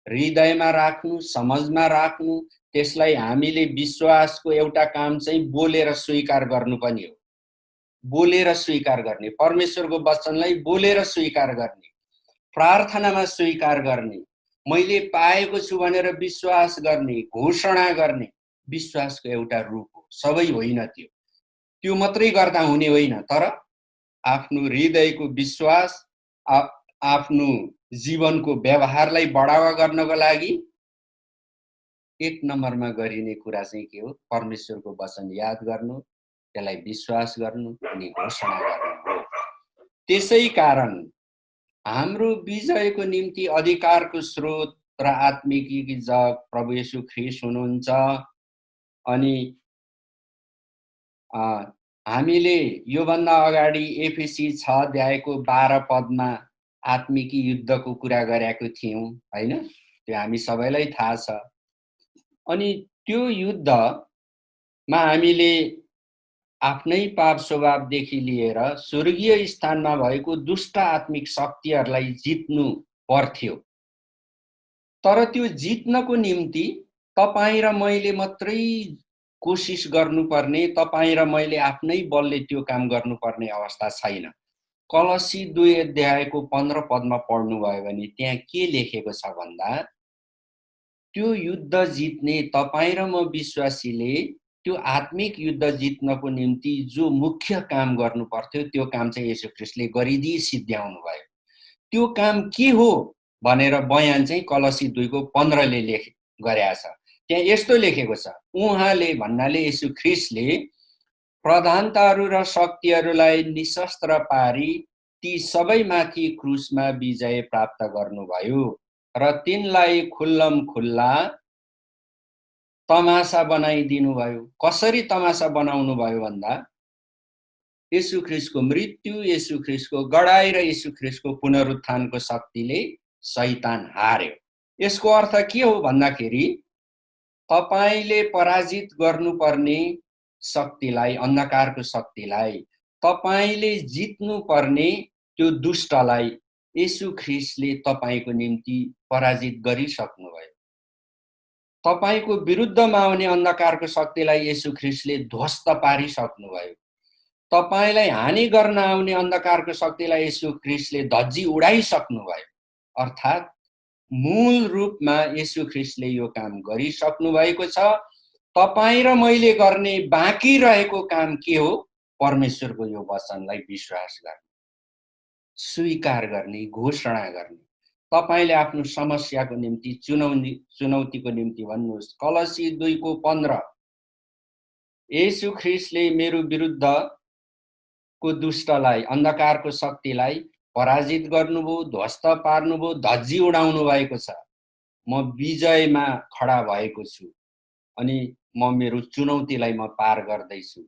हृदयमा राख्नु, समझमा राख्नु, त्यसलाई हामीले विश्वासको एउटा काम चाहिँ बोलेर स्वीकार गर्नु पनि हो। बोलेर स्वीकार गर्ने, परमेश्वरको वचनलाई बोलेर स्वीकार गर्ने, प्रार्थनामा स्वीकार गर्ने, मैले पाएको छु भनेर विश्वास गर्ने, घोषणा गर्ने विश्वासको एउटा रूप हो। सबै होइन त्यो, त्यो मात्रै गर्दा हुने होइन, तर आफ्नो हृदयको विश्वास, आफ्नो जीवनको व्यवहारलाई बढावा गर्नको लागि एक नम्बरमा गरिने कुरा चाहिँ के हो? परमेश्वरको वचन याद गर्नु, त्यसलाई विश्वास गर्नु अनि घोषणा गर्नु हो। त्यसै कारण हाम्रो विजयको निम्ति अधिकारको स्रोत र आत्मिकी जग प्रभु येशू ख्रिस्ट हुनुहुन्छ। अनि हामीले योभन्दा अगाडि एफएसी 6 अध्यायको 12 पदमा आत्मिकी युद्धको कुरा गरेको थियौं, हैन? त्यो हामी सबैलाई थाहा छ। अनि त्यो युद्धमा हामीले आफ्नै पाप स्वभावदेखि लिएर स्वर्गीय स्थानमा भएको दुष्ट आत्मिक शक्तिहरूलाई जित्नु पर्थ्यो। तर त्यो जित्नको निम्ति तपाईँ र मैले मात्रै कोसिस गर्नुपर्ने, तपाईँ र मैले आफ्नै बलले त्यो काम गर्नुपर्ने अवस्था छैन। कलसी 2 अध्यायको 15 पदमा पढ्नुभयो भने त्यहाँ के लेखेको छ भन्दा, त्यो युद्ध जित्ने तपाईँ र म विश्वासीले त्यो आत्मिक युद्ध जित्नको निम्ति जो मुख्य काम गर्नु पर्थ्यो त्यो काम चाहिँ येशू ख्रिस्टले गरिदिई सिद्ध्याउनु भयो। त्यो काम के हो भनेर बयान चाहिँ कलसी 2 को 15 ले गरेको छ। त्यहाँ यस्तो लेखेको छ, उहाँले भन्नाले येशू ख्रिस्टले प्रधानताहरू र शक्तिहरूलाई निशस्त्र पारी ती सबैमाथि क्रुसमा विजय प्राप्त गर्नुभयो र तिनलाई खुल्लम खुल्ला तमासा बनाइदिनु भयो। कसरी तमासा बनाउनु भयो भन्दा, येशू ख्रिस्टको मृत्यु, येशू ख्रिस्टको गडाई र येशू ख्रिस्टको पुनरुत्थानको शक्तिले शैतान हार्यो। यसको अर्थ के हो भन्दाखेरि, तपाईले पराजित गर्नुपर्ने शक्तिलाई, अन्धकारको शक्तिलाई, तपाईले जित्नु पर्ने त्यो दुष्टलाई येशू ख्रिस्टले तपाईको निम्ति पराजित गरिसक्नुभयो। तपाईको विरुद्धमा आउने अन्धकारको शक्तिलाई येशू ख्रिस्टले ध्वस्त पारिसक्नुभयो। तपाईलाई हानि गर्न आउने अन्धकारको शक्तिलाई येशू ख्रिस्टले धज्जी उडाइसक्नुभयो। अर्थात् मूल रूपमा येशू ख्रिस्टले यो काम गरिसक्नु भएको छ। तपाईँ र मैले गर्ने बाँकी रहेको काम के हो? परमेश्वरको यो वचनलाई विश्वास गर्ने, स्वीकार गर्ने, घोषणा गर्ने। तपाईले आफ्नो समस्याको निम्ति, चुनौतीको निम्ति भन्नुहोस्। कलसी 2 को 15, येशू ख्रिस्टले मेरो विरुद्धको दुष्टलाई, अन्धकारको शक्तिलाई पराजित गर्नुभयो, ध्वस्त पार्नुभयो, धज्जी उडाउनु भएको छ। म विजयमा खडा भएको छु अनि म मेरो चुनौतीलाई म पार गर्दैछु।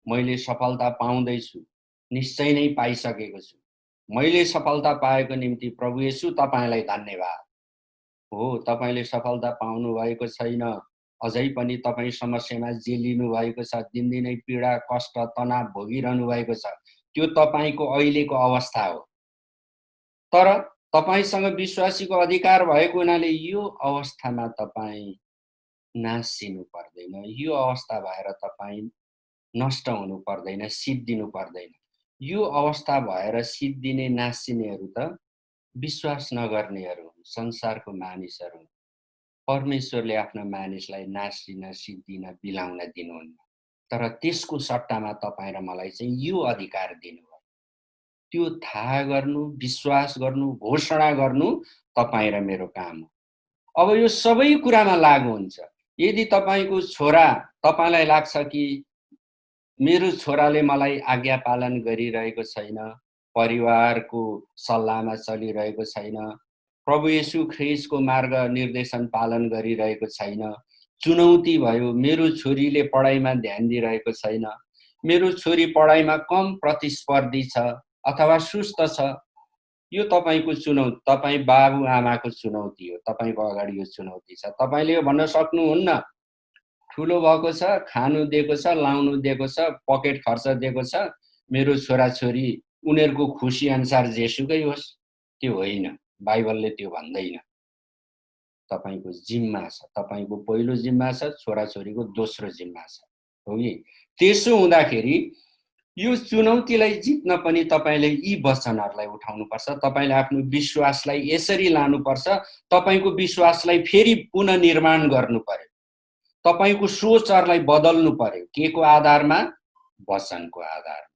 मैले सफलता पाउँदैछु, निश्चय नै पाइसकेको छु। मैले सफलता पाएको निम्ति प्रभु येशू तपाईलाई धन्यवाद। हो, तपाईले सफलता पाउनु भएको छैन, अझै पनि तपाईँ समस्यामा जेलिनु भएको छ, दिनदिनै पीडा, कष्ट, तनाव भोगिरहनु भएको छ। त्यो तपाईको अहिलेको अवस्था हो। तर तपाईसँग विश्वासीको अधिकार भएको हुनाले यो अवस्थामा तपाईँ नासिनु पर्दैन। यो अवस्था भएर तपाईँ नष्ट हुनु पर्दैन, सिद्धिनु पर्दैन। यो अवस्था भएर सिद्धिने, नासिनेहरू त विश्वास नगर्नेहरू हुन्, संसारको मानिसहरू हुन्। परमेश्वरले आफ्ना मानिसलाई नासिन, सिद्धिन, बिलाउन दिनुहुन्न। तर त्यसको सट्टामा तपाईँ र मलाई चाहिँ यो अधिकार दिनुभयो। त्यो थाहा गर्नु, विश्वास गर्नु, घोषणा गर्नु तपाईँ र मेरो काम हो। अब यो सबै कुरामा लागु हुन्छ। यदि तपाईँको छोरा तपाईँलाई लाग्छ कि मेरो छोराले मलाई आज्ञा पालन गरिरहेको छैन, परिवारको सल्लाहमा चलिरहेको छैन, प्रभु येशू ख्रीष्टको मार्ग निर्देशन पालन गरिरहेको छैन, चुनौती भयो, मेरो छोरीले पढाइमा ध्यान दिइरहेको छैन, मेरो छोरी पढाइमा कम प्रतिस्पर्धी छ अथवा सुस्त छ, यो तपाईँको चुनौती, तपाईँ बाबुआमाको चुनौती हो। तपाईँको अगाडि यो चुनौती छ। तपाईँले यो भन्न सक्नुहुन्न, ठुलो भएको छ, खानु दिएको छ, लाउनु दिएको छ, पकेट खर्च दिएको छ, मेरो छोराछोरी उनीहरूको खुसी अनुसार जेसुकै होस्। त्यो होइन, बाइबलले त्यो भन्दैन। तपाईँको जिम्मा छ, तपाईँको पहिलो जिम्मा छ, छोराछोरीको दोस्रो जिम्मा छ, हो कि? त्यसो हुँदाखेरि यो चुनौतीलाई जित्न पनि तपाईँले यी वचनहरूलाई उठाउनुपर्छ। तपाईँले आफ्नो विश्वासलाई यसरी लानुपर्छ, तपाईँको विश्वासलाई फेरि पुनर्निर्माण गर्नु पर्यो। तपाईको सोचहरूलाई बदल्नु पर्यो। के को आधारमा? वचनको आधारमा।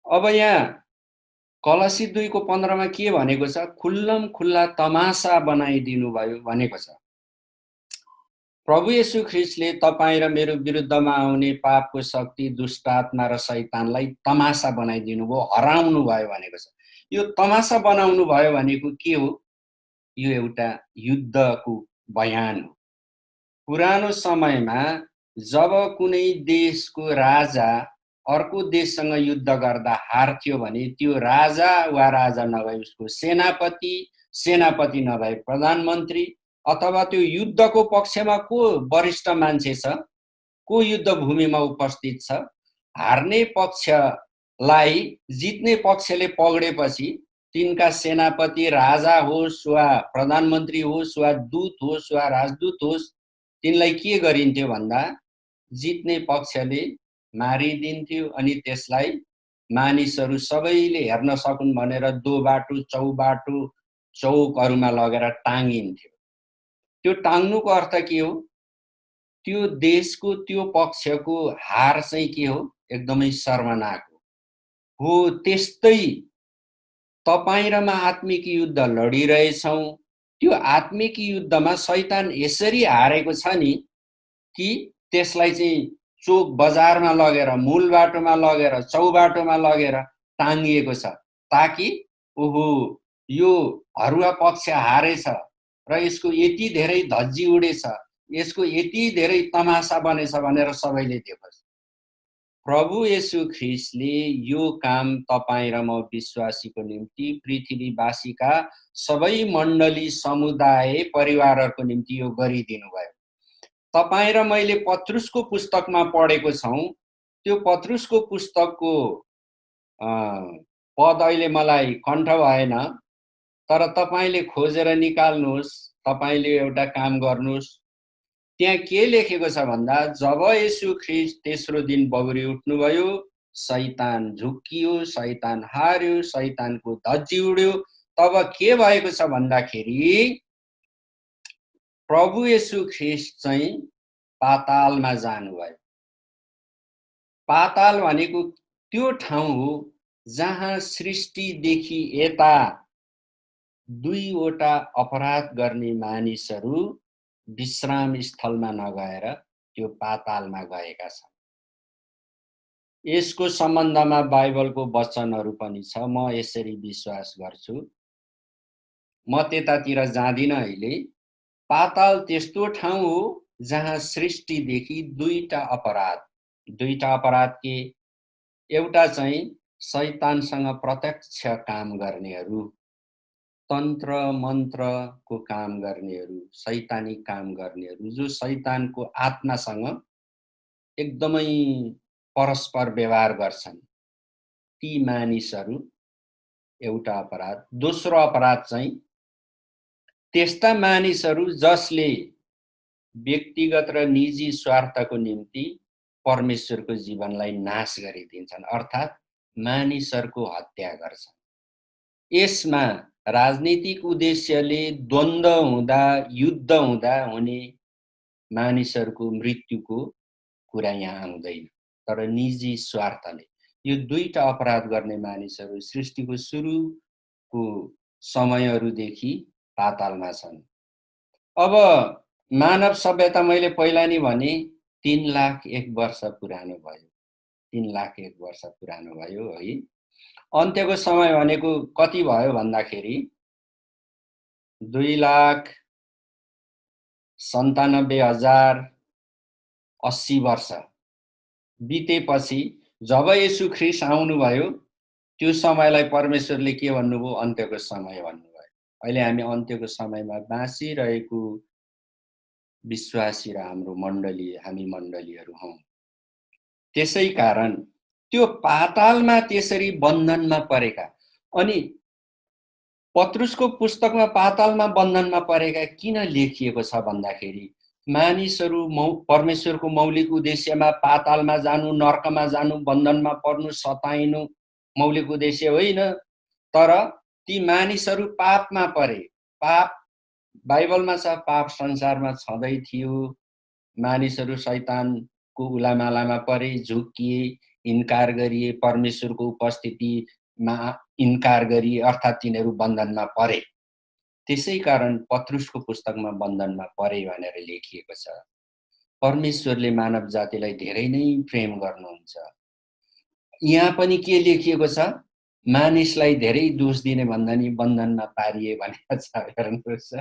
अब यहाँ कलसी 2 को 15 मा के भनेको छ? खुल्लम खुल्ला तमासा बनाइदिनु भयो भनेको छ। प्रभु येशू ख्रीष्टले तपाईँ र मेरो विरुद्धमा आउने पापको शक्ति, दुष्ट आत्मा र शैतानलाई तमासा बनाइदिनु भयो, हराउनु भयो भनेको छ। यो तमासा बनाउनु भयो भनेको के हो? यो एउटा युद्धको बयान हो। पुरानो समयमा जब कुनै देशको राजा अर्को देशसँग युद्ध गर्दा हार्थ्यो भने त्यो राजा वा राजा नभए उसको सेनापति, सेनापति नभए प्रधानमन्त्री अथवा त्यो युद्धको पक्षमा को वरिष्ठ मान्छे छ, को युद्ध भूमिमा उपस्थित छ, हार्ने पक्षलाई जित्ने पक्षले पक्रेपछि तिनका सेनापति राजा होस् वा प्रधानमन्त्री होस् वा दूत होस् वा राजदूत होस्, तिनलाई के गरिन्थ्यो भन्दा जित्ने पक्षले मारिदिन्थ्यो अनि त्यसलाई मानिसहरू सबैले हेर्न सकुन् भनेर दोबाटो, चौबाटो, चौकहरूमा लगेर टाँगिन्थ्यो। त्यो टाङ्नुको अर्थ के हो? त्यो देशको त्यो पक्षको हार चाहिँ के हो? एकदमै शर्मनाक हो। त्यस्तै तपाईँ र म आत्मिक युद्ध लडिरहेछौँ। त्यो आत्मिक युद्धमा शैतान यसरी हारेको छ नि कि त्यसलाई चाहिँ चोक बजारमा लगेर, मूल बाटोमा लगेर, चौबाटोमा लगेर टाँगिएको छ, ताकि ओहो यो हरुवा पक्ष हारेछ र यसको यति धेरै धज्जी उडेछ, यसको यति धेरै तमासा बनेछ भनेर सबैले देखोस्। प्रभु येशू ख्रीष्टले यो काम तपाईँ र म विश्वासीको निम्ति, पृथ्वीवासीका सबै मण्डली, समुदाय, परिवारहरूको निम्ति यो गरिदिनु भयो। तपाईँ र मैले पत्रुसको पुस्तकमा पढेको छौँ। त्यो पत्रुसको पुस्तकको पद अहिले मलाई कण्ठ भएन, तर तपाईँले खोजेर निकाल्नुहोस्, तपाईँले एउटा काम गर्नुहोस्। त्यहाँ के लेखेको छ भन्दा जब येशू ख्रीष्ट तेस्रो दिन बौरी उठ्नुभयो, शैतान झुक्कियो, शैतान हार्यो, शैतानको धज्जी उड्यो। तब के भएको छ भन्दाखेरि प्रभु येशू ख्रीष्ट चाहिँ पातालमा जानुभयो। पाताल भनेको त्यो ठाउँ हो जहाँ सृष्टिदेखि यता दुईवटा अपराध गर्ने मानिसहरू विश्राम स्थलमा नगएर त्यो पातालमा गएका छन्। यसको सम्बन्धमा बाइबलको वचनहरू पनि छ। म यसरी विश्वास गर्छु, म त्यतातिर जाँदिन अहिले। पाताल त्यस्तो ठाउँ हो जहाँ सृष्टिदेखि दुईटा अपराध के? एउटा चाहिँ शैतानसँग प्रत्यक्ष काम गर्नेहरू, तन्त्र मन्त्रको काम गर्नेहरू, शैतानिक काम गर्नेहरू, जो शैतानको आत्मासँग एकदमै परस्पर व्यवहार गर्छन्, ती मानिसहरू एउटा अपराध। दोस्रो अपराध चाहिँ त्यस्ता मानिसहरू जसले व्यक्तिगत र निजी स्वार्थको निम्ति परमेश्वरको जीवनलाई नाश गरिदिन्छन्, अर्थात् मानिसहरूको हत्या गर्छन्। यसमा राजनीतिक उद्देश्यले द्वन्द्व हुँदा, युद्ध हुँदा हुने मानिसहरूको मृत्युको कुरा यहाँ आउँदैन, तर निजी स्वार्थले यो दुईटा अपराध गर्ने मानिसहरू सृष्टिको सुरुको समयहरूदेखि पातालमा छन्। अब मानव सभ्यता मैले पहिला नि भने 3,01,000 वर्ष पुरानो भयो, 3,01,000 वर्ष पुरानो भयो है। अन्त्यको समय भनेको कति भयो भन्दाखेरि 2,97,080 वर्ष बितेपछि जब येशू ख्रीष्ट आउनुभयो, त्यो समयलाई परमेश्वरले के भन्नुभयो? अन्त्यको समय भन्नुभयो। अहिले हामी अन्त्यको समयमा बाँचिरहेको विश्वासी र हामी मण्डलीहरू हौँ। त्यसै कारण त्यो पातालमा त्यसरी बन्धनमा परेका, अनि पत्रुसको पुस्तकमा पातालमा बन्धनमा परेका किन लेखिएको छ भन्दाखेरि मानिसहरू परमेश्वरको मौलिक उद्देश्यमा पातालमा जानु, नर्कमा जानु, बन्धनमा पर्नु, सताइनु मौलिक उद्देश्य होइन, तर ती मानिसहरू पापमा परे। पाप बाइबलमा छ, पाप संसारमा छँदै थियो, मानिसहरू शैतानको उलामालामा परे, झुक्किए, इन्कार गरिए, परमेश्वरको उपस्थितिमा इन्कार गरिए, अर्थात् तिनीहरू बन्धनमा परे। त्यसै कारण पत्रुसको पुस्तकमा बन्धनमा परे भनेर लेखिएको छ। परमेश्वरले मानव जातिलाई धेरै नै प्रेम गर्नुहुन्छ। यहाँ पनि के लेखिएको छ? मानिसलाई धेरै दोष दिने भन्दा नि बन्धनमा पारिए भनेको छ। हेर्नुहोस्,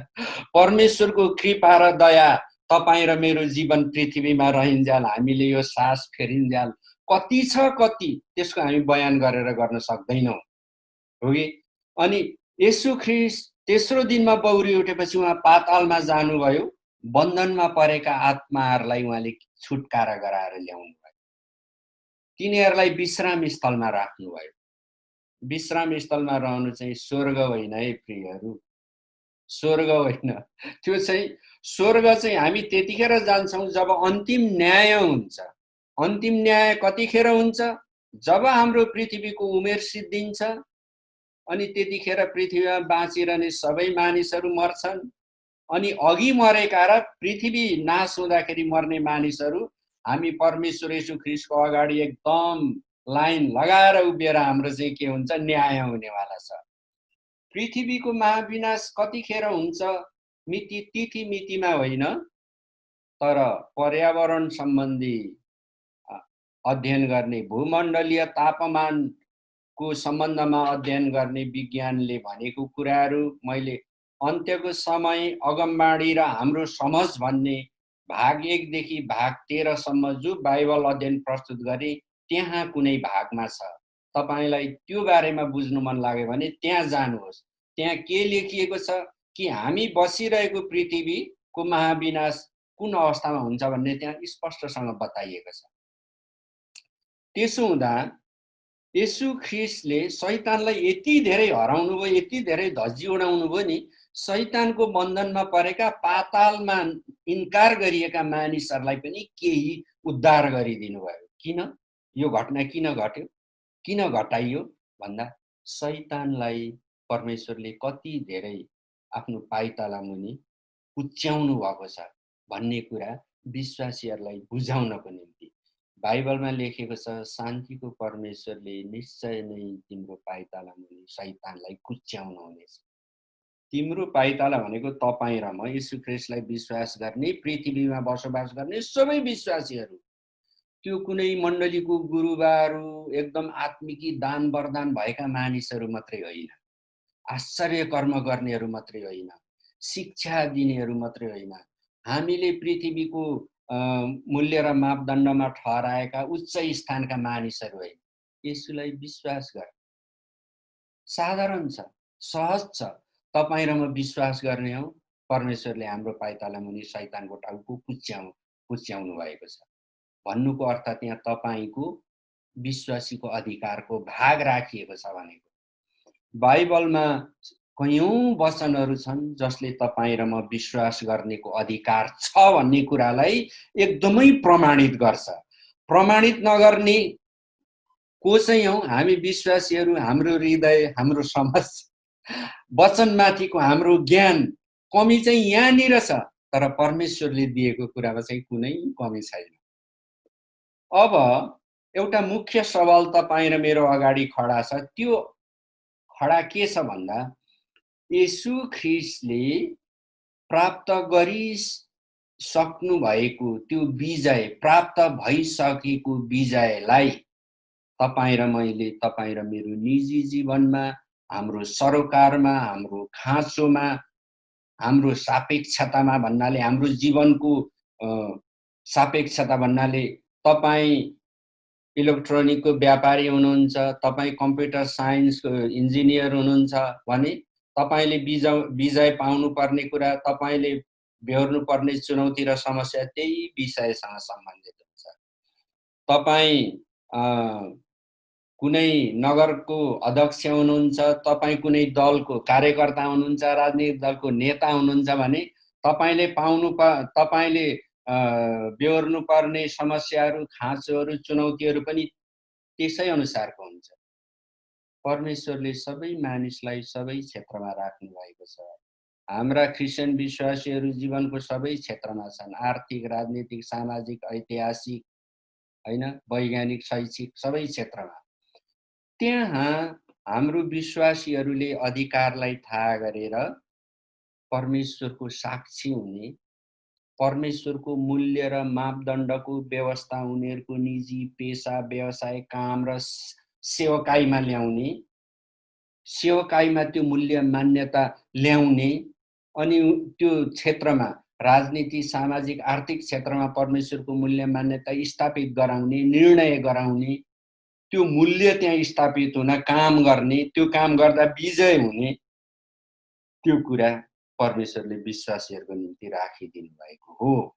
परमेश्वरको कृपा र दया तपाईँ र मेरो जीवन पृथ्वीमा रहिन्जाल, हामीले यो सास फेरिन्जाल कति छ, कति त्यसको हामी बयान गरेर गर्न सक्दैनौँ, हो कि? अनि येशू ख्रीष्ट तेस्रो दिनमा बौरी उठेपछि उहाँ पातालमा जानुभयो, बन्धनमा परेका आत्माहरूलाई उहाँले छुटकारा गराएर ल्याउनु भयो, तिनीहरूलाई विश्राम स्थलमा राख्नुभयो। विश्राम स्थलमा रहनु चाहिँ स्वर्ग होइन है प्रियहरू, स्वर्ग होइन। त्यो चाहिँ स्वर्ग चाहिँ हामी त्यतिखेर जान्छौँ जब अन्तिम न्याय हुन्छ। अन्तिम न्याय कतिखेर हुन्छ? जब हाम्रो पृथ्वीको उमेर सिद्धिन्छ, अनि त्यतिखेर पृथ्वीमा बाँचिरहने सबै मानिसहरू मर्छन्, अनि अघि मरेका र पृथ्वी नाश हुँदाखेरि मर्ने मानिसहरू हामी परमेश्वर येशू ख्रीष्टको अगाडि एकदम लाइन लगाएर उभिएर हाम्रो चाहिँ के हुन्छ? न्याय हुनेवाला छ। पृथ्वीको महाविनाश कतिखेर हुन्छ? तिथि मितिमा होइन, तर पर्यावरण सम्बन्धी अध्ययन गर्ने, भूमण्डलीय तापमानको सम्बन्धमा अध्ययन गर्ने विज्ञानले भनेको कुराहरू मैले अन्त्यको समय, अगमबाणी र हाम्रो समझ भन्ने भाग 1 देखि भाग 13 सम्म जो बाइबल अध्ययन प्रस्तुत गरे त्यहाँ कुनै भागमा छ। तपाईलाई त्यो बारेमा बुझ्नु मन लाग्यो भने त्यहाँ जानुहोस्। त्यहाँ के लेखिएको छ कि हामी बसिरहेको पृथ्वीको महाविनाश कुन अवस्थामा हुन्छ भन्ने त्यहाँ स्पष्टसँग बताइएको छ। त्यसो हुँदा येशू ख्रीष्टले शैतानलाई यति धेरै हराउनु भयो, यति धेरै धज्जी उडाउनु भयो नि, शैतानको बन्धनमा परेका, पातालमा इन्कार गरिएका मानिसहरूलाई पनि केही उद्धार गरिदिनु भयो। किन यो घटना किन घट्यो, किन घटाइयो भन्दा शैतानलाई परमेश्वरले कति धेरै आफ्नो पाइताला मुनि पुच्याउनु भएको छ भन्ने कुरा विश्वासीहरूलाई बुझाउनको निम्ति बाइबलमा लेखेको छ, शान्तिको परमेश्वरले निश्चय नै तिम्रो पाइताला मुनि शैतानलाई कुच्याउनु हुनेछ। तिम्रो पाइताला भनेको तपाईँ र म, येशू ख्रीष्टलाई विश्वास गर्ने, पृथ्वीमा बसोबास गर्ने सबै विश्वासीहरू। त्यो कुनै मण्डलीको गुरुबाहरू, एकदम आत्मिकी दान वरदान भएका मानिसहरू मात्रै होइन, आश्चर्य कर्म गर्नेहरू मात्रै होइन, शिक्षा दिनेहरू मात्रै होइन, हामीले पृथ्वीको मूल्य र मापदण्डमा ठहराएका उच्च स्थानका मानिसहरू होइन। यसुलाई विश्वास गर, साधारण छ, सहज छ। तपाईँ र म विश्वास गर्ने हौ, परमेश्वरले हाम्रो पाइताला मुनि शैतानको टाउको कुच्याउनु भएको छ भन्नुको अर्थ त्यहाँ तपाईको विश्वासीको अधिकारको भाग राखिएको छ भनेको। बाइबलमा कयौं वचनहरू छन् जसले तपाईँ र म विश्वास गर्नेको अधिकार छ भन्ने कुरालाई एकदमै प्रमाणित गर्छ। प्रमाणित नगर्ने को चाहिँ हौ? हामी विश्वासीहरू, हाम्रो हृदय, हाम्रो समाज वचनमाथिको हाम्रो ज्ञान कमी चाहिँ यहाँनिर छ, तर परमेश्वरले दिएको कुरामा चाहिँ कुनै कमी छैन। अब एउटा मुख्य सवाल तपाईँ र मेरो अगाडि खडा छ। त्यो खडा के छ भन्दा, येशू ख्रीष्टले प्राप्त गरिसक्नु भएको त्यो विजय, प्राप्त भइसकेको विजयलाई तपाईँ र मैले, तपाईँ र मेरो निजी जीवनमा, हाम्रो सरोकारमा, हाम्रो खाँचोमा, हाम्रो सापेक्षतामा भन्नाले, हाम्रो जीवनको सापेक्षता भन्नाले, तपाईँ इलेक्ट्रोनिकको व्यापारी हुनुहुन्छ, तपाईँ कम्प्युटर साइन्सको इन्जिनियर हुनुहुन्छ भने तपाईँले विजय पाउनुपर्ने कुरा, तपाईँले बेहोर्नुपर्ने चुनौती र समस्या त्यही विषयसँग सम्बन्धित हुन्छ। तपाईँ कुनै नगरको अध्यक्ष हुनुहुन्छ, तपाईँ कुनै दलको कार्यकर्ता हुनुहुन्छ, राजनीतिक दलको नेता हुनुहुन्छ भने तपाईँले बेहोर्नुपर्ने समस्याहरू, खाँचोहरू, चुनौतीहरू पनि त्यसै अनुसारको हुन्छ। परमेश्वरले सबै मानिसलाई सबै क्षेत्रमा राख्नु भएको छ। हाम्रा क्रिस्चियन विश्वासीहरू जीवनको सबै क्षेत्रमा छन्। आर्थिक, राजनीतिक, सामाजिक, ऐतिहासिक, हैन, वैज्ञानिक, शैक्षिक सबै क्षेत्रमा। त्यहाँ हाम्रो विश्वासीहरूले अधिकारलाई थाहा गरेर परमेश्वरको साक्षी हुने, परमेश्वरको मूल्य र मापदण्डको व्यवस्था उनीहरूको निजी पेशा, व्यवसाय, काम र सेवकाईमा ल्याउने, सेवकाईमा त्यो मूल्य मान्यता ल्याउने, अनि त्यो क्षेत्रमा राजनीति, सामाजिक, आर्थिक क्षेत्रमा परमेश्वरको मूल्य मान्यता स्थापित गराउने, निर्णय गराउने, त्यो मूल्य त्यहाँ स्थापित हुन काम गर्ने, त्यो काम गर्दा विजय हुने, त्यो कुरा परमेश्वरले विश्वासीहरूको निम्ति राखिदिनु भएको हो।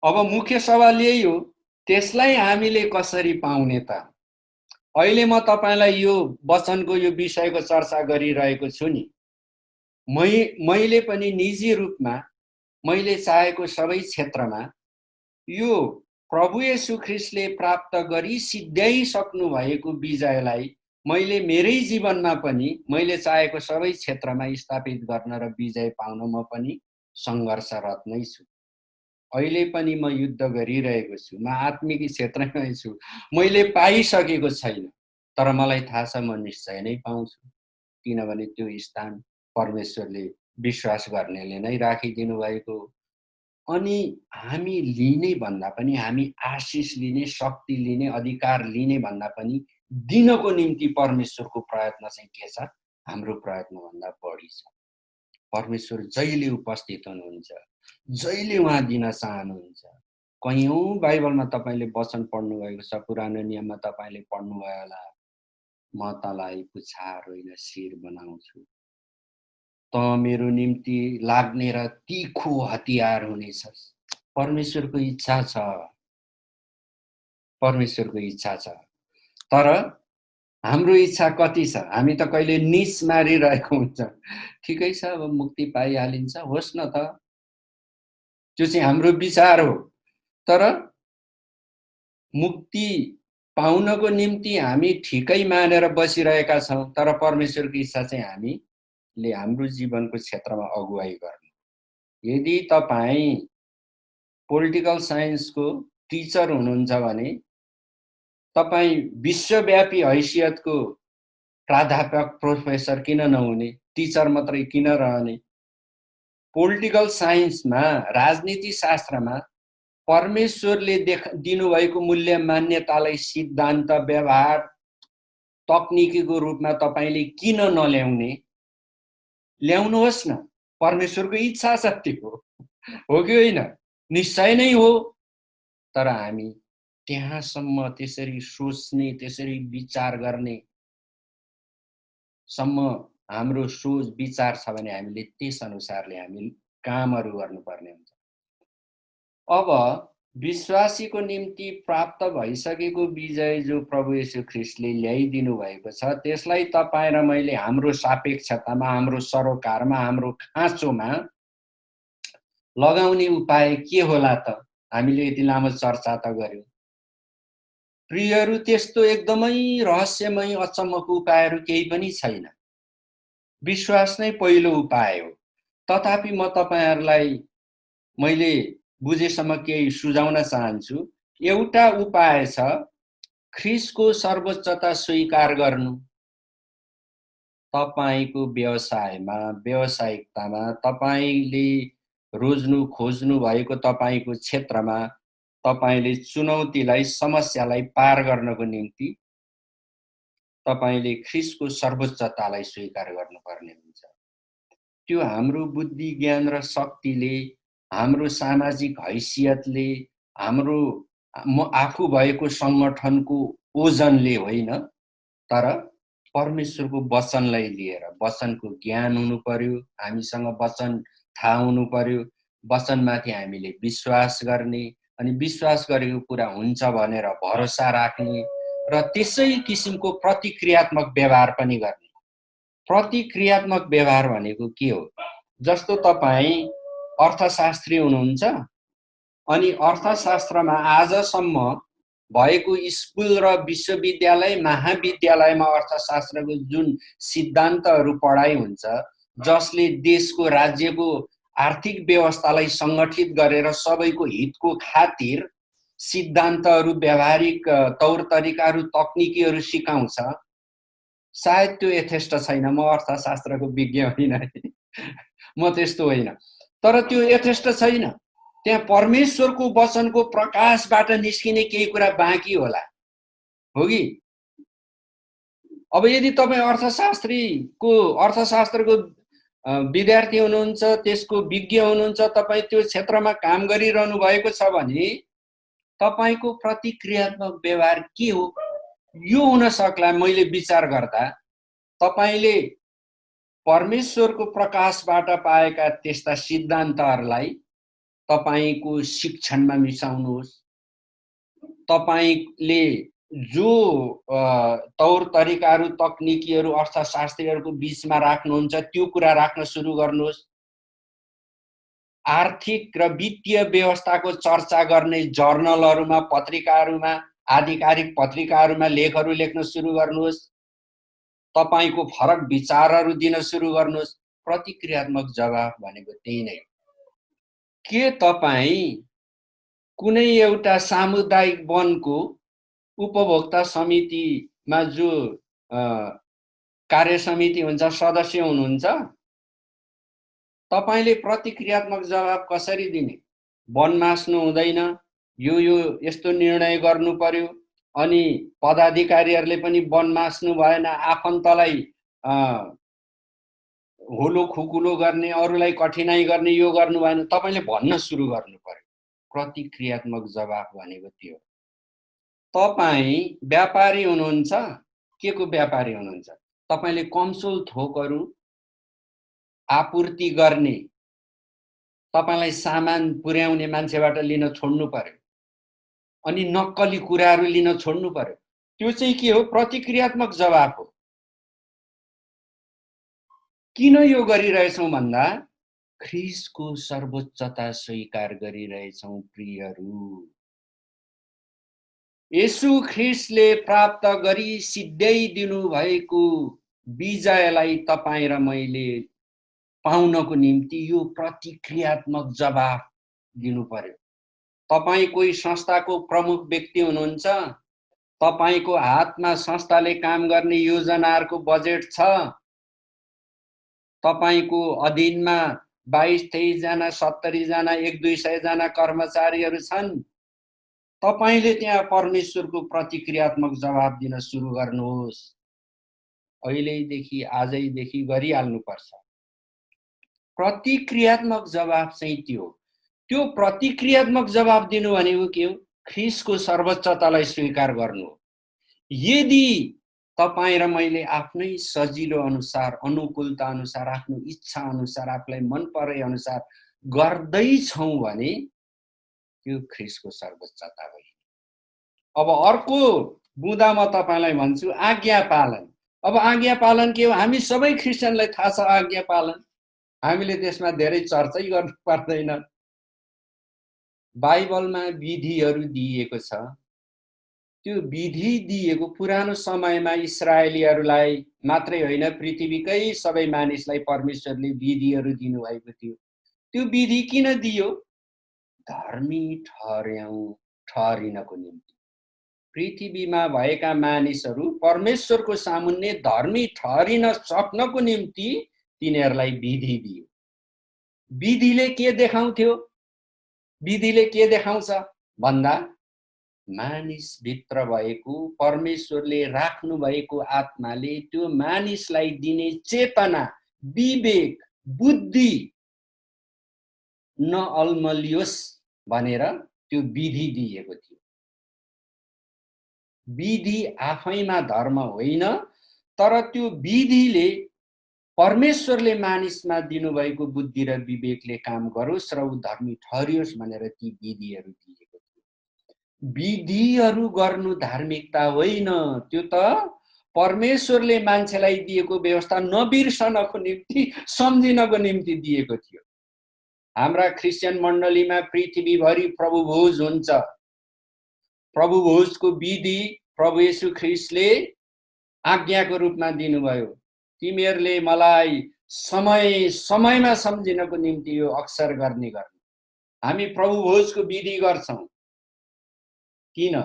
अब मुख्य सवाल यही हो, त्यसलाई हामीले कसरी पाउने त? अहिले म तपाईलाई यो वचनको यो विषयको चर्चा गरिरहेको छु नि। मैले पनि निजी रूपमा मैले चाहेको सबै क्षेत्रमा यो प्रभु येशू ख्रीष्टले प्राप्त गरी सिद्ध्याइसक्नु भएको विजयलाई मैले मेरै जीवनमा पनि मैले चाहेको सबै क्षेत्रमा स्थापित गर्न र विजय पाउन म पनि सङ्घर्षरत नै छु। अहिले पनि म युद्ध गरिरहेको छु। म आत्मिक क्षेत्रमै छु। मैले पाइसकेको छैन, तर मलाई थाहा छ म निश्चय नै पाउँछु, किनभने त्यो स्थान परमेश्वरले विश्वास गर्नेले नै राखिदिनु भएको। अनि हामी लिने भन्दा पनि, हामी आशिष लिने, शक्ति लिने, अधिकार लिने भन्दा पनि दिनको निम्ति परमेश्वरको प्रयत्न चाहिँ के छ? हाम्रो प्रयत्नभन्दा बढी छ। परमेश्वर जहिले उपस्थित हुनुहुन्छ, जहिले उहाँ दिन चाहनुहुन्छ। कयौं बाइबलमा तपाईले वचन पढ्नुभएको छ, पुरानो नियममा तपाईले पढ्नुभयो होला, म तँलाई पुच्छार होइन शिर बनाउँछु, त मेरो निम्ति लाग्ने र तीखो हतियार हुनेछस्। परमेश्वरको इच्छा छ, परमेश्वरको इच्छा छ। तर हाम्रो इच्छा कति छ? हामी त कहिले निस मारिरहेको हुन्छ। ठिकै छ, अब मुक्ति पाइहालिन्छ, होस् न त, त्यो चाहिँ हाम्रो विचार हो। तर मुक्ति पाउनको निम्ति हामी ठिकै मानेर बसिरहेका छौँ, तर परमेश्वरको इच्छा चाहिँ हामीले हाम्रो जीवनको क्षेत्रमा अगुवाई गर्नु। यदि तपाईँ पोलिटिकल साइन्सको टिचर हुनुहुन्छ भने तपाईँ विश्वव्यापी हैसियतको प्राध्यापक, प्रोफेसर किन नहुने? टिचर मात्रै किन रहने? पोलिटिकल साइन्समा, राजनीति शास्त्रमा परमेश्वरले दिनुभएको मूल्य मान्यतालाई सिद्धान्त, व्यवहार, तकनिकीको रूपमा तपाईले किन नल्याउने? ल्याउनुहोस् न, परमेश्वरको इच्छा छ त्यो, हो कि होइन? निश्चय नै हो। तर हामी त्यहाँसम्म त्यसरी सोच्ने, त्यसरी विचार गर्ने सम्म हाम्रो सोच विचार छ भने हामीले त्यस अनुसारले हामी कामहरू गर्नुपर्ने हुन्छ। अब विश्वासीको निम्ति प्राप्त भइसकेको विजय जो प्रभु येशू ख्रीष्टले ल्याइदिनु भएको छ, त्यसलाई तपाईँ र मैले हाम्रो सापेक्षतामा, हाम्रो सरोकारमा, हाम्रो खाँचोमा लगाउने उपाय के होला त? हामीले यति लामो चर्चा त गर्यौं। प्रियहरू, त्यस्तो एकदमै रहस्यमय अचम्मको उपायहरू केही पनि छैन। विश्वास नै पहिलो उपाय हो। तथापि म तपाईहरुलाई मैले बुझेसम्म केही सुझाउन चाहन्छु। एउटा उपाय छ ख्रीष्टको सर्वोच्चता स्वीकार गर्नु। तपाईको व्यवसायमा, व्यावसायिकतामा, तपाईले रोज्नु खोज्नु भएको तपाईको क्षेत्रमा तपाईले चुनौतीलाई, समस्यालाई पार गर्नको निम्ति तपाईले ख्रीष्टको सर्वोच्चतालाई स्वीकार गर्नुपर्ने हुन्छ। त्यो हाम्रो बुद्धि, ज्ञान र शक्तिले, हाम्रो सामाजिक हैसियतले, हाम्रो म आफू भएको संगठनको ओजनले होइन, तर परमेश्वरको वचनलाई लिएर, वचनको ज्ञान हुनु पर्यो, हामीसँग वचन थाहा हुनु पर्यो, वचनमाथि हामीले विश्वास गर्ने, अनि विश्वास गरेको कुरा हुन्छ भनेर भरोसा राख्ने र त्यसै किसिमको प्रतिक्रियात्मक व्यवहार पनि गर्ने। प्रतिक्रियात्मक व्यवहार भनेको के हो? जस्तो तपाईँ अर्थशास्त्री हुनुहुन्छ, अनि अर्थशास्त्रमा आजसम्म भएको स्कुल र विश्वविद्यालय, महाविद्यालयमा अर्थशास्त्रको जुन सिद्धान्तहरू पढाइ हुन्छ, जसले देशको, राज्यको आर्थिक व्यवस्थालाई सङ्गठित गरेर सबैको हितको खातिर सिद्धान्तहरू, व्यावहारिक तौर तरिकाहरू, तकनिकीहरू सिकाउँछ, सायद त्यो यथेष्ट छैन। म अर्थशास्त्रको विज्ञ होइन, म त्यस्तो होइन, तर त्यो यथेष्ट छैन। त्यहाँ परमेश्वरको वचनको प्रकाशबाट निस्किने केही कुरा बाँकी होला, हो कि? अब यदि तपाईँ अर्थशास्त्रको विद्यार्थी हुनुहुन्छ, त्यसको विज्ञ हुनुहुन्छ, तपाईँ त्यो क्षेत्रमा काम गरिरहनु भएको छ भने तपाईको प्रतिक्रियात्मक व्यवहार के हो? यो हुन सक्ला मैले विचार गर्दा तपाईले परमेश्वरको प्रकाशबाट पाएका त्यस्ता सिद्धान्तहरूलाई तपाईको शिक्षणमा मिसाउनुहोस्। तपाईले जो तौर तरिकाहरू, तकनिकीहरू अर्थशास्त्रीहरूको बीचमा राख्नुहुन्छ, त्यो कुरा राख्न सुरु गर्नुहोस्। आर्थिक र वित्तीय व्यवस्थाको चर्चा गर्ने जर्नलहरूमा, पत्रिकाहरूमा, आधिकारिक पत्रिकाहरूमा लेखहरू लेख्न सुरु गर्नुहोस्। तपाईको फरक विचारहरू दिन सुरु गर्नुहोस्। प्रतिक्रियात्मक जवाफ भनेको त्यही नै हो। के तपाईँ कुनै एउटा सामुदायिक वनको उपभोक्ता समितिमा जो कार्य समिति हुन्छ, सदस्य हुनुहुन्छ? तपाईले प्रतिक्रियात्मक जवाफ कसरी दिने? वन मास्नु हुँदैन, यो यस्तो निर्णय गर्नु पर्यो, अनि पदाधिकारीहरूले पनि वन मास्नु भएन, आफन्तलाई होलो खुकुलो गर्ने, अरूलाई कठिनाइ गर्ने, यो गर्नु भएन, तपाईले भन्न सुरु गर्नु पर्यो। प्रतिक्रियात्मक जवाफ भनेको त्यो। तपाईँ व्यापारी हुनुहुन्छ, के को व्यापारी हुनुहुन्छ? तपाईले कमसल थोकहरू आपूर्ति गर्ने, तपाईलाई सामान पुर्याउने मान्छेबाट लिन छोड्नु पर्यो, अनि नक्कली कुराहरू लिन छोड्नु पर्यो। त्यो चाहिँ के हो? प्रतिक्रियात्मक जवाफ हो। किन यो गरिरहेछौँ भन्दा ख्रीष्टको सर्वोच्चता स्वीकार गरिरहेछौँ प्रियहरू। येशू ख्रीष्टले प्राप्त गरी सिद्ध्याइदिनु भएको विजयलाई तपाईँ र मैले पाउनको निम्ति यो प्रतिक्रियात्मक जवाफ दिनु पर्यो। तपाईँ कोही संस्थाको प्रमुख व्यक्ति हुनुहुन्छ, तपाईको हातमा संस्थाले काम गर्ने योजनाहरूको बजेट छ, तपाईको अधीनमा 22-23 जना, 70 जना, 100-200 जना कर्मचारीहरू छन्। तपाईले त्यहाँ परमेश्वरको प्रतिक्रियात्मक जवाफ दिन सुरु गर्नुहोस्। अहिलेदेखि, आजैदेखि गरिहाल्नुपर्छ। प्रतिक्रियात्मक जवाफ चाहिँ त्यो। त्यो प्रतिक्रियात्मक जवाफ दिनु भनेको के हो? ख्रीष्टको सर्वोच्चतालाई स्वीकार गर्नु हो। यदि तपाईँ र मैले आफ्नै सजिलो अनुसार, अनुकूलता अनुसार, आफ्नो इच्छा अनुसार, आफूलाई मन परे अनुसार गर्दैछौँ भने त्यो ख्रीष्टको सर्वोच्चता हो। अब अर्को बुँदा म तपाईलाई भन्छु आज्ञा पालन। अब आज्ञा पालन के हो? हामी सबै क्रिस्चियनलाई थाहा छ आज्ञा पालन। हामीले त्यसमा धेरै चर्चै गर्नु पर्दैन। बाइबलमा विधिहरू दिइएको छ, त्यो विधि दिएको पुरानो समयमा इस्राएलीहरूलाई मात्रै होइन, पृथ्वीकै सबै मानिसलाई परमेश्वरले विधिहरू दिनुभएको थियो। त्यो विधि किन दियो? धर्मी ठहरिनको निम्ति। पृथ्वीमा भएका मानिसहरू परमेश्वरको सामुन्ने धर्मी ठहरिन सक्नको निम्ति तिनीहरूलाई विधि दियो। विधिले के देखाउँथ्यो? विधिले के देखाउँछ भन्दा मानिसभित्र भएको परमेश्वरले राख्नु भएको आत्माले त्यो मानिसलाई दिने चेतना, विवेक, बुद्धि नअल्मलियोस् भनेर त्यो विधि दिएको थियो। विधि आफैमा धर्म होइन, तर त्यो विधिले परमेश्वरले मानिसमा दिनुभएको बुद्धि र विवेकले काम गरोस् र ऊ धर्मी ठहरियोस् भनेर ती विधिहरू दिएको थियो। विधिहरू गर्नु धार्मिकता होइन, त्यो त परमेश्वरले मान्छेलाई दिएको व्यवस्था नबिर्सनको निम्ति, सम्झिनको निम्ति दिएको थियो। हाम्रा क्रिस्चियन मण्डलीमा पृथ्वीभरि प्रभुभोज हुन्छ। प्रभुभोजको विधि प्रभु येशू ख्रीष्टले आज्ञाको रूपमा दिनुभयो। तिमीहरूले मलाई समयमा सम्झिनको निम्ति यो अक्सर गर्ने गर्नु। हामी प्रभुभोजको विधि गर्छौं। किन?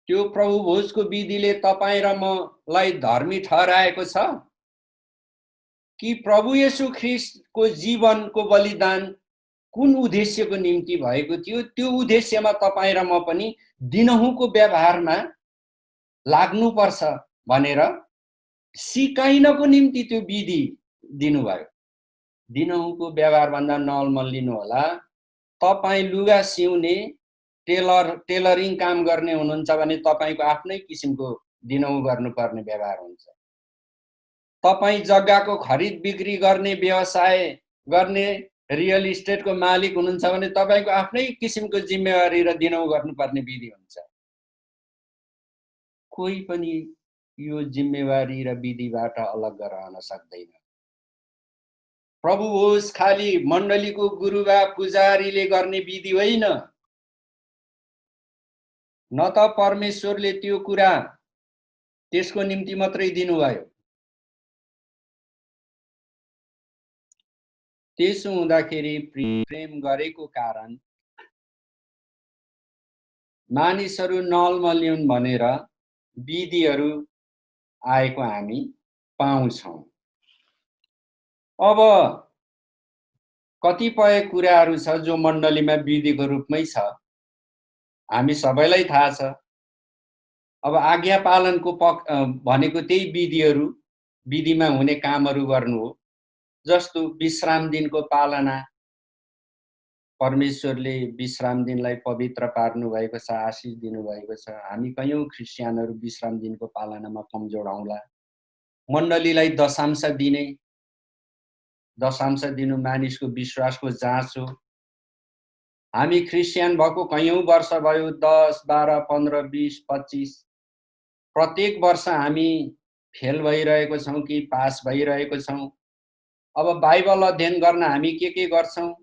त्यो प्रभुभोजको विधिले तपाईं र मलाई धर्मी ठहराएको छ कि प्रभु येशू ख्रीष्टको जीवनको बलिदान कुन उद्देश्यको निम्ति भएको थियो? त्यो उद्देश्यमा तपाईं र म पनि दिनहुँको व्यवहारमा लाग्नुपर्छ भनेर सिकाइनको निम्ति त्यो विधि दिनुभयो। दिनहुँको व्यवहार भन्दा नअल्मलिनु होला। तपाईं लुगा सिउने, टेलरिङ काम गर्ने हुनुहुन्छ भने तपाईंको आफ्नै किसिमको दिनहुँ गर्नुपर्ने व्यवहार हुन्छ। तपाईं जग्गाको खरिद बिक्री गर्ने, व्यवसाय गर्ने, रियल इस्टेटको मालिक हुनुहुन्छ भने तपाईंको आफ्नै किसिमको जिम्मेवारी र दिनहुँ गर्नुपर्ने विधि हुन्छ। कोही पनि यो जिम्मेवारी र विधिबाट अलग रहन सक्दैन। प्रभुभोज खाली मण्डलीको गुरुबा पुजारीले गर्ने विधि होइन। न त परमेश्वरले त्यो कुरा त्यसको निम्ति मात्रै दिनुभयो। त्यसो हुँदाखेरि प्रेम गरेको कारण मानिसहरू नअल्मलिउन् भनेर विधिहरू आएको हामी पाउँछौं। अब कतिपय कुराहरू छ जो मण्डलीमा विधिको रूपमै छ, हामी सबैलाई थाहा छ। अब आज्ञा पालनको भनेको त्यही विधिहरू, विधिमा हुने कामहरू गर्नु हो। जस्तो विश्राम दिनको पालना, परमेश्वरले विश्राम दिनलाई पवित्र पार्नु भएको छ, आशिष दिनु भएको छ। हामी कयौं क्रिस्चियनहरू विश्राम दिनको पालनामा कमजोर हौला। मण्डलीलाई दशांश दिने, दशांश दिनु मानिसको विश्वासको जाँच हो। हामी क्रिस्चियन भएको कयौं वर्ष भयो, 10, 12, 15, 20, 25, प्रत्येक वर्ष हामी फेल भइरहेको छौं कि पास भइरहेको छौं। अब बाइबल अध्ययन गर्न हामी के गर्छौं?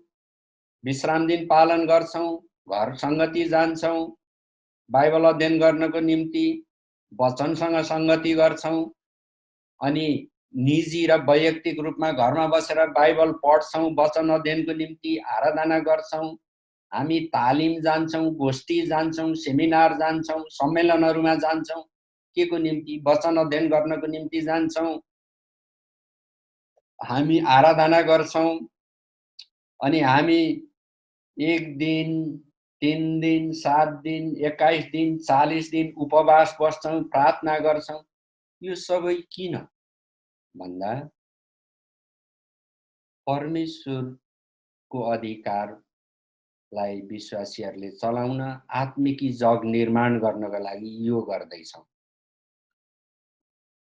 विश्राम दिन पालन गर्छौं, घर संगति जान्छौं, बाइबल अध्ययन गर्नको निम्ति वचनसँग संगति गर्छौं, अनि निजी र वैयक्तिक रूपमा घरमा बसेर बाइबल पढ्छौं, वचन अध्ययनको निम्ति आराधना गर्छौं। हामी तालिम जान्छौं, गोष्ठी जान्छौं, सेमिनार जान्छौं, सम्मेलनहरूमा जान्छौं। के को निम्ति? वचन अध्ययन गर्नको निम्ति जान्छौं। हामी आराधना गर्छौं, अनि हामी 1 दिन, 3 दिन, 7 दिन, 21 दिन, 40 दिन उपवास बस्छौं, प्रार्थना गर्छौं। यो सबै किन भन्दा परमेश्वरको अधिकारलाई विश्वासीहरूले चलाउन, आत्मिकी जग निर्माण गर्नका लागि यो गर्दैछौं।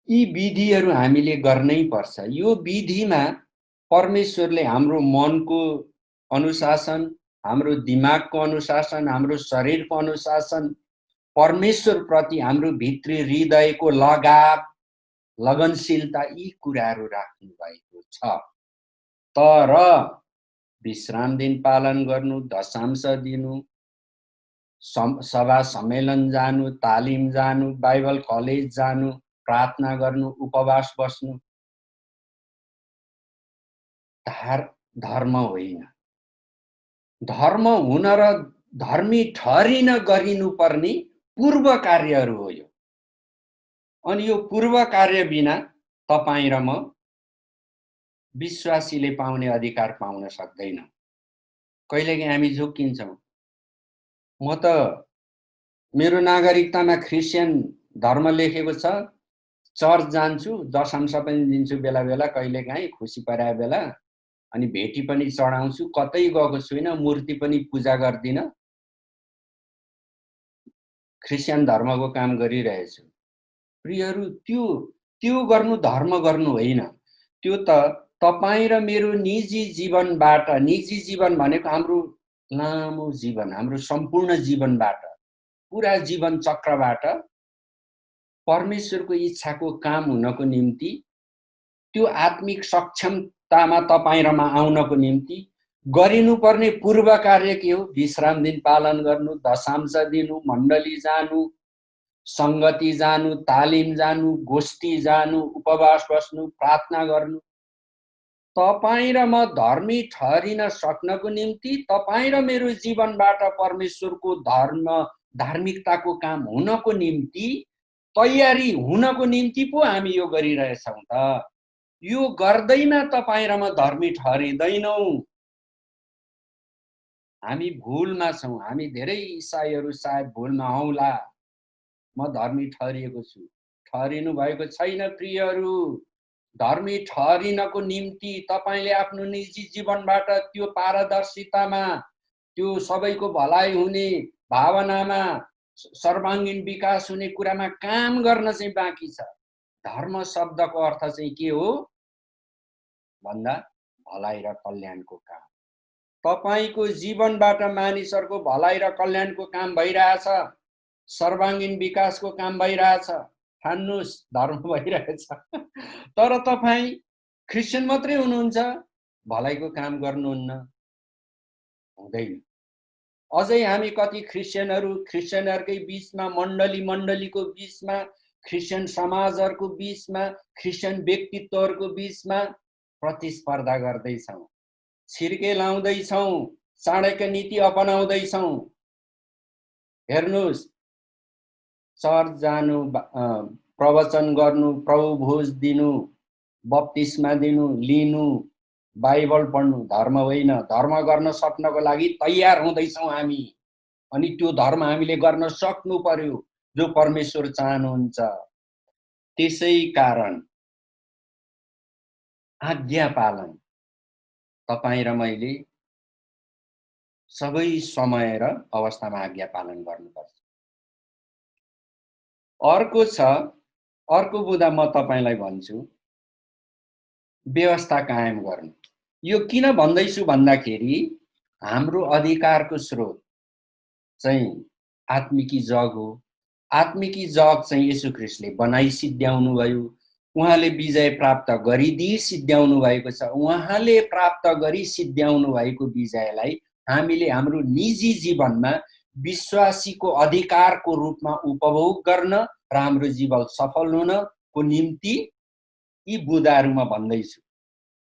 यी विधिहरू हामीले गर्नै पर्छ। यो विधिमा परमेश्वरले हाम्रो मनको अनुशासन, हाम्रो दिमागको अनुशासन, हाम्रो शरीरको अनुशासन, परमेश्वर प्रति हाम्रो भित्री हृदयको लगाव, लगनशीलता, यी कुराहरू राख्नु भएको छ। तर विश्राम दिन पालन गर्नु, दशांश दिनु, सभा सम्मेलन जानु, तालिम जानु, बाइबल कलेज जानु, प्रार्थना गर्नु, उपवास बस्नु धर्म होइन। धर्म हुन र धर्मी ठहरिन गरिनुपर्ने पूर्व कार्यहरू हो यो। अनि यो पूर्व कार्य बिना तपाईं र म विश्वासीले पाउने अधिकार पाउन सक्दैन। कहिलेकाहीँ हामी झुक्किन्छौँ। म त मेरो नागरिकतामा क्रिस्चियन धर्म लेखेको छ, चर्च जान्छु, दशंश पनि दिन्छु बेला बेला, कहिलेकाहीँ खुसी पराए बेला, अनि भेटी पनि चढाउँछु, कतै गएको छुइनँ, मूर्ति पनि पूजा गर्दिन, क्रिस्चियन धर्मको काम गरिरहेछु। प्रियहरू, त्यो गर्नु धर्म गर्नु होइन। त्यो त तपाईं र मेरो निजी जीवनबाट, निजी जीवन भनेको हाम्रो लामो जीवन, हाम्रो सम्पूर्ण जीवनबाट, पुरा जीवन चक्रबाट परमेश्वरको इच्छाको काम हुनको निम्ति, त्यो आत्मिक सक्षमतामा तपाईं र म आउनको निम्ति गरिनुपर्ने पूर्व कार्य के हो? विश्राम दिन पालन गर्नु, दशांश दिनु, मण्डली जानु, संगति जानु, तालिम जानु, गोष्ठी जानु, उपवास बस्नु, प्रार्थना गर्नु। तपाईं र म धर्मी ठहरिन सक्नको निम्ति, तपाईं र मेरो जीवनबाट परमेश्वरको धार्मिकताको काम हुनको निम्ति, तयारी हुनको निम्ति पो हामी यो गरिरहेछौँ त। यो गर्दैमा तपाईं र म धर्मी ठहरिँदैनौँ। हामी भुलमा छौँ। हामी धेरै इसाईहरू सायद भुलमा हौला। म धर्मी ठहरिएको छु, ठहरिनु भएको छैन। प्रियहरू, धर्मी ठहरिनको निम्ति तपाईंले आफ्नो निजी जीवनबाट त्यो पारदर्शितामा, त्यो सबैको भलाइ हुने भावनामा, सर्वाङ्गीण विकास हुने कुरामा काम गर्न चाहिँ बाँकी छ। धर्म शब्दको अर्थ चाहिँ के हो भन्दा भलाइ र कल्याणको काम। तपाईको जीवनबाट मानिसहरूको भलाइ र कल्याणको काम भइरहेछ, सर्वाङ्गीण विकासको काम भइरहेछ। ठान्नुस्, धर्म भइरहेछ। तर तपाईं क्रिस्चियन मात्रै हुनुहुन्छ, भलाइको काम गर्नुहुन्न, हुँदैन। अझै हामी कति क्रिस्चियनहरूकै बीचमा, मण्डलीको बीचमा, क्रिस्चियन समाजहरूको बीचमा, क्रिस्चियन व्यक्तित्वहरूको बीचमा प्रतिस्पर्धा गर्दैछौँ, छिर्के लाउँदैछौँ, चाणक्य नीति अपनाउँदैछौँ। हेर्नुस्, चर्च जानु, प्रवचन गर्नु, प्रभु भोज दिनु, बप्तिस्मा दिनु, लिनु, बाइबल पढ्नु धर्म होइन। धर्म गर्न सक्नको लागि तयार हुँदैछौँ हामी। अनि त्यो धर्म हामीले गर्न सक्नु पर्यो जो परमेश्वर चाहनुहुन्छ। त्यसै कारण आज्ञा पालन तपाईं र मैले सबै समय र अवस्थामा आज्ञा पालन गर्नुपर्छ। अर्को बुँदा म तपाईंलाई भन्छु, व्यवस्था कायम गर्नु। यो किन भन्दैछु भन्दाखेरि हाम्रो अधिकारको स्रोत चाहिँ आत्मिकी जग हो। आत्मिकी जग चाहिँ येशू ख्रीष्टले बनाई सिद्ध्याउनु भयो। उहाँले विजय प्राप्त गरिदिई सिद्ध्याउनु भएको छ। उहाँले प्राप्त गरी सिद्ध्याउनु भएको विजयलाई हामीले हाम्रो निजी जीवनमा विश्वासीको अधिकारको रूपमा उपभोग गर्न र हाम्रो जीवन सफल हुनको निम्ति यी बुँदाहरूमा भन्दैछु।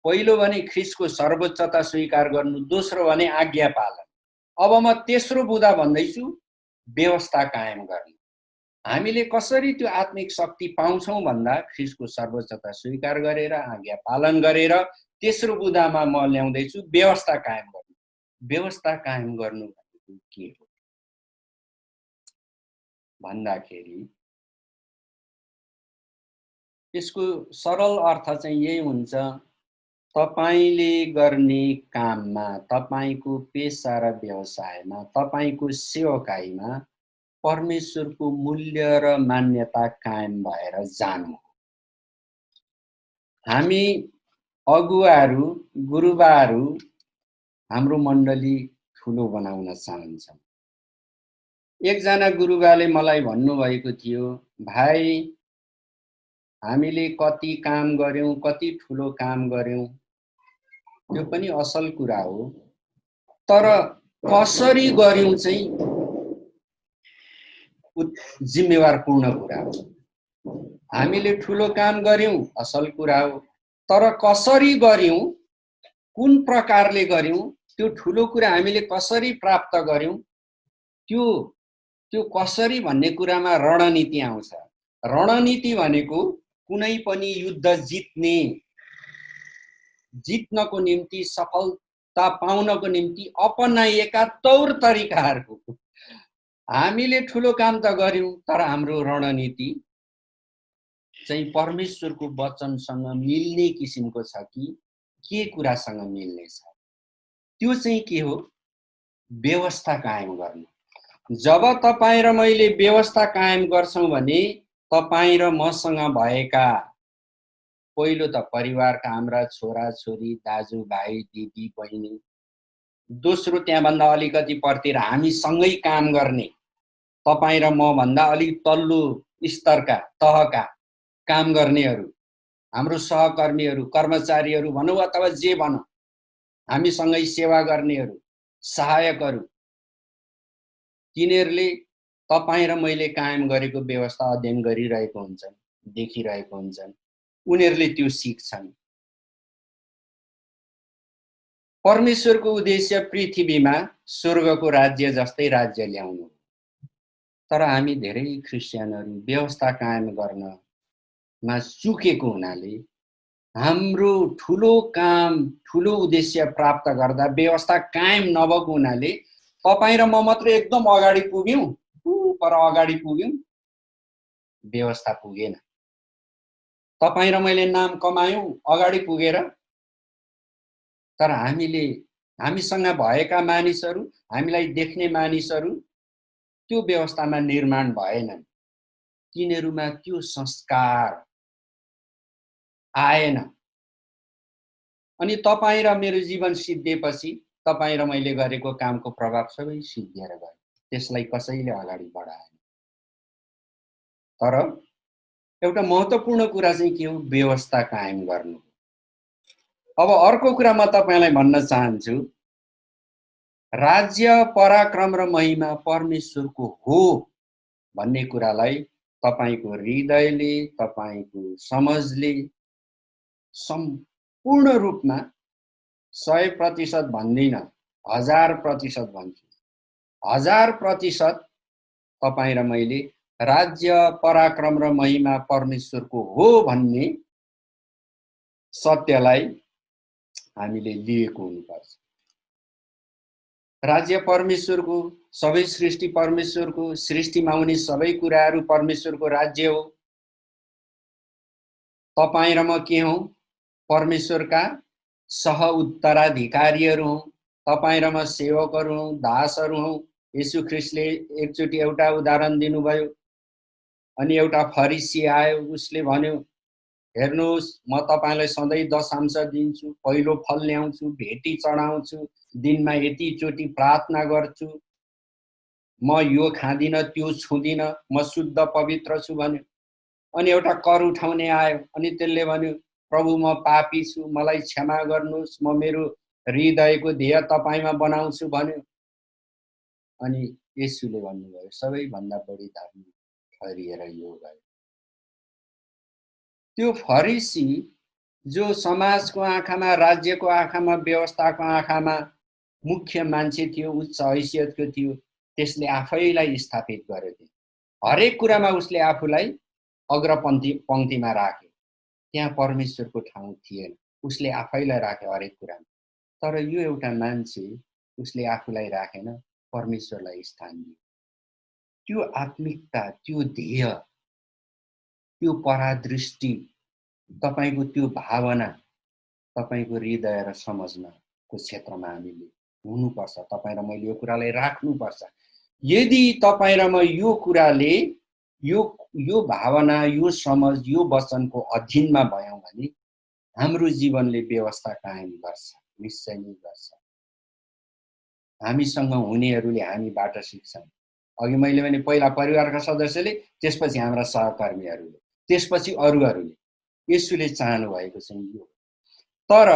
पहिलो भने ख्रीष्टको सर्वोच्चता स्वीकार गर्नु, दोस्रो भने आज्ञा पालन। अब म तेस्रो बुँदा भन्दैछु, व्यवस्था कायम गर्नु। हामीले कसरी त्यो आत्मिक शक्ति पाउँछौँ भन्दा ख्रीष्टको सर्वोच्चता स्वीकार गरेर, आज्ञा पालन गरेर। तेस्रो बुँदामा म ल्याउँदैछु व्यवस्था कायम गर्नु। व्यवस्था कायम गर्नु भनेको के हो भन्दाखेरि यसको सरल अर्थ चाहिँ यही हुन्छ, तपाईंले गर्ने काममा, तपाईंको पेशा र व्यवसायमा, तपाईंको सेवकाईमा परमेश्वरको मूल्य र मान्यता कायम भएर जानु। हामी अगुवाहरू, गुरुबाहरू हाम्रो मण्डली ठुलो बनाउन चाहन्छौँ। एकजना गुरुबाले मलाई भन्नुभएको थियो, भाइ हामीले कति काम गर्यौं, कति ठुलो काम गर्यौं, त्यो पनि असल कुरा हो, तर कसरी गर्यौं चाहिँ जिम्मेवारपूर्ण कुरा हो। हामीले ठुलो काम गर्यौं असल कुरा हो, तर कसरी गर्यौं, कुन प्रकारले गर्यौं, त्यो ठुलो कुरा हामीले कसरी प्राप्त गर्यौं, त्यो त्यो कसरी भन्ने कुरामा रणनीति आउँछ। रणनीति भनेको कुनै पनि युद्ध जित्नको निम्ति, सफलता पाउनको निम्ति अपनाइएका तौर तरिकाहरू। हामीले ठुलो काम त गर्यौं, तर हाम्रो रणनीति चाहिँ परमेश्वरको वचनसँग मिल्ने किसिमको छ कि के कुरासँग मिल्ने छ, त्यो चाहिँ के हो? व्यवस्था कायम गर्नु। जब तपाईं र मैले व्यवस्था कायम गर्छौं भने तपाईं र मसँग भएका पहिलो त परिवारका हाम्रा छोरा छोरी, दाजु भाइ, दिदी बहिनी, दोस्रो त्यहाँभन्दा अलिकति पर्तिर हामीसँगै काम गर्ने तपाईं र म भन्दा अलिक तल्लो स्तरका तहका काम गर्नेहरू, हाम्रो सहकर्मीहरू, कर्मचारीहरू भनौँ अथवा जे भनौँ, हामीसँगै सेवा गर्नेहरू, सहायकहरू, तिनीहरूले तपाईं र मैले कायम गरेको व्यवस्था अध्ययन गरिरहेको हुन्छन्, देखिरहेको हुन्छन्, उनीहरूले त्यो सिक्छन्। परमेश्वरको उद्देश्य पृथ्वीमा स्वर्गको राज्य जस्तै राज्य ल्याउनु, तर हामी धेरै क्रिस्चियनहरू व्यवस्था कायम गर्नमा चुकेको हुनाले हाम्रो ठुलो काम, ठुलो उद्देश्य प्राप्त गर्दा व्यवस्था कायम नभएको हुनाले तपाईं र म मात्र एकदम अगाडि पुग्यौं, पर अगाडि पुग्यौं, व्यवस्था पुगेन। तपाईं र मैले नाम कमायौं अगाडि पुगेर, तर हामीसँग भएका मानिसहरू, हामीलाई देख्ने मानिसहरू त्यो व्यवस्थामा निर्माण भएनन्, तिनीहरूमा त्यो संस्कार आएन। अनि तपाईं र मेरो जीवन सिद्धिएपछि तपाईं र मैले गरेको कामको प्रभाव सबै सिद्धिएर गयो, त्यसलाई कसैले अगाडि बढाएन। तर एउटा महत्त्वपूर्ण कुरा चाहिँ के हो? व्यवस्था कायम गर्नु। अब अर्को कुरा म तपाईलाई भन्न चाहन्छु, राज्य, पराक्रम र महिमा परमेश्वरको हो भन्ने कुरालाई तपाईको हृदयले, तपाईको समझले सम्पूर्ण रूपमा 100% भन्दिनँ, 1000% भन्छु, 1000% तपाईं र मैले राज्य, पराक्रम र महिमा परमेश्वरको हो भन्ने सत्यलाई हामीले लिएको हुनुपर्छ। राज्य परमेश्वरको, सबै सृष्टि परमेश्वरको, सृष्टिमा हुने सबै कुराहरू परमेश्वरको राज्य हो। तपाईं र म के हौं? परमेश्वरका सह उत्तराधिकारीहरू हौं। तपाईं र म सेवकहरू हौं, दासहरू हौं। येशू ख्रीष्टले एकचोटि एउटा उदाहरण दिनुभयो, अनि एउटा फरिसी आयो, उसले भन्यो, हेर्नुहोस्, म तपाईलाई सधैँ दशांश दिन्छु, पहिलो फल ल्याउँछु, भेटी चढाउँछु, दिनमा यतिचोटि प्रार्थना गर्छु, म यो खादिनँ, त्यो छुदिनँ, म शुद्ध पवित्र छु भन्यो। अनि एउटा कर उठाउने आयो, अनि त्यसले भन्यो, प्रभु म पापी छु, मलाई क्षमा गर्नुहोस्, म मेरो हृदयको ध्येय तपाईमा बनाउँछु भन्यो। अनि येशूले भन्नुभयो, सबैभन्दा बढी धार्मिक ठहरिएर यो भयो। त्यो फरिसी जो समाजको आँखामा, राज्यको आँखामा, व्यवस्थाको आँखामा मुख्य मान्छे थियो, उच्च हैसियतको थियो, त्यसले आफैलाई स्थापित गर्यो। हरेक कुरामा उसले आफूलाई अग्रपंक्तिमा राख्यो। त्यहाँ परमेश्वरको ठाउँ थिएन, उसले आफैलाई राख्यो हरेक कुरामा। तर यो एउटा मान्छे, उसले आफूलाई राखेन, परमेश्वरलाई स्थान दियो। त्यो आत्मिकता, त्यो ध्येय, त्यो परादृष्टि, तपाईको त्यो भावना तपाईको हृदय र समझको क्षेत्रमा हामीले हुनुपर्छ। तपाई र मैले यो कुरालाई राख्नुपर्छ। यदि तपाई र म यो कुराले, यो भावना, यो समझ, यो वचनको अधीनमा भयौं भने हाम्रो जीवनले व्यवस्था कायम गर्छ, निश्चय नै गर्छ। हामीसँग हुनेहरूले हामीबाट सिक्छन्। अघि मैले भने पहिला परिवारका सदस्यले, त्यसपछि हाम्रा सहकर्मीहरूले, त्यसपछि अरूहरूले। येशूले चाहनु भएको चाहिँ यो। तर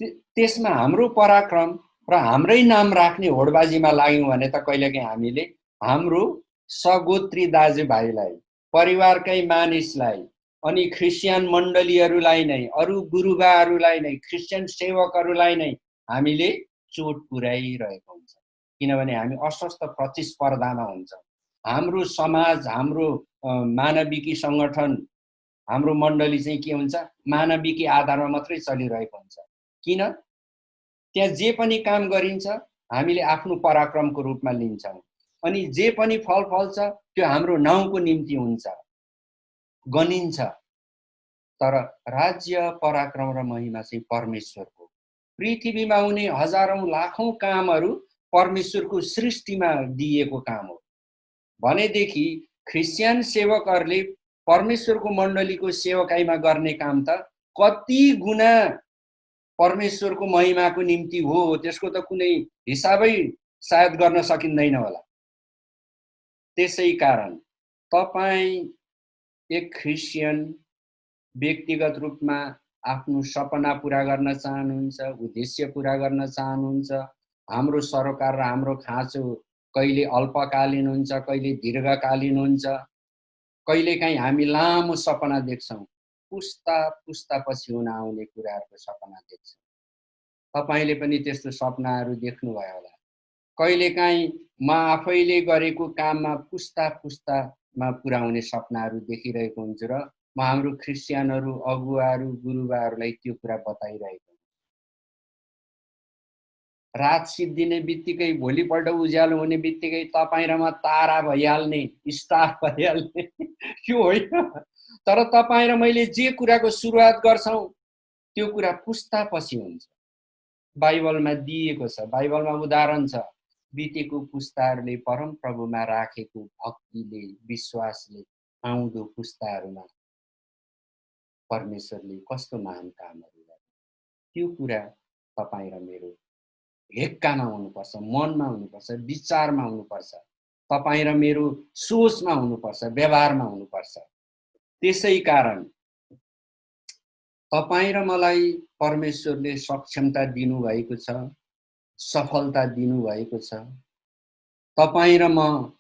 त्यसमा हाम्रो पराक्रम र हाम्रै नाम राख्ने होडबाजीमा लाग्यौं भने त कहिलेकाहीँ हामीले हाम्रो सगोत्री दाजुभाइलाई, परिवारकै मानिसलाई, अनि ख्रिस्चियन मण्डलीहरूलाई नै, अरू गुरुबाहरूलाई नै, ख्रिस्चियन सेवकहरूलाई नै हामीले चोट पुर्याइरहेको हुन्छ। किनभने हामी अस्वस्थ प्रतिस्पर्धामा हुन्छौँ। हाम्रो समाज, हाम्रो मानविकी सङ्गठन, हाम्रो मण्डली चाहिँ के हुन्छ, मानविकी आधारमा मात्रै चलिरहेको हुन्छ। किन? त्यहाँ जे पनि काम गरिन्छ हामीले आफ्नो पराक्रमको रूपमा लिन्छौँ, अनि जे पनि फल फल्छ त्यो हाम्रो नाउँको निम्ति हुन्छ, गनिन्छ। तर राज्य, पराक्रम र महिमा चाहिँ परमेश्वरको। पृथ्वीमा हुने हजारौं लाखौं कामहरू परमेश्वरको सृष्टिमा दिएको काम हो भनेदेखि ख्रिस्चियन सेवकहरूले परमेश्वरको मण्डलीको सेवकाईमा गर्ने काम त कति गुना परमेश्वरको महिमाको निम्ति हो, त्यसको त कुनै हिसाबै सायद गर्न सकिँदैन होला। त्यसै कारण तपाईं एक ख्रिस्चियन व्यक्तिगत रूपमा आफ्नो सपना पूरा गर्न चाहनुहुन्छ, उद्देश्य पूरा गर्न चाहनुहुन्छ, हाम्रो सरोकार र हाम्रो खाँचो कहिले अल्पकालीन हुन्छ, कहिले दीर्घकालीन हुन्छ, कहिलेकाहीँ हामी लामो सपना देख्छौँ, पुस्ता पुस्तापछि हुन आउने कुराहरूको सपना देख्छौँ। तपाईले पनि त्यस्तो सपनाहरू देख्नुभयो होला। कहिलेकाहीँ म आफैले गरेको काममा पुस्ता पुस्तामा पुर्याउने सपनाहरू देखिरहेको हुन्छु र म हाम्रो ख्रिस्चियनहरू, अगुवाहरू, गुरुबाहरूलाई त्यो कुरा बताइरहेको हुन्छु। रात सिद्धिने बित्तिकै, भोलिपल्ट उज्यालो हुने बित्तिकै तपाईँ र म तारा भइहाल्ने, स्टार भइहाल्ने त्यो होइन। तर तपाईँ र मैले जे कुराको सुरुवात गर्छौँ त्यो कुरा पुस्तापछि हुन्छ। बाइबलमा दिएको छ, बाइबलमा उदाहरण छ, बितेको पुस्ताहरूले परम प्रभुमा राखेको भक्तिले, विश्वासले आउँदो पुस्ताहरूमा परमेश्वरले कस्तो महान कामहरू गर्ने। त्यो कुरा तपाईँ र मेरो हेक्कामा हुनुपर्छ, मनमा हुनुपर्छ, विचारमा हुनुपर्छ, तपाईँ र मेरो सोचमा हुनुपर्छ, व्यवहारमा हुनुपर्छ। त्यसै कारण तपाईँ र मलाई परमेश्वरले सक्षमता दिनुभएको छ, सफलता दिनुभएको छ। तपाईँ र म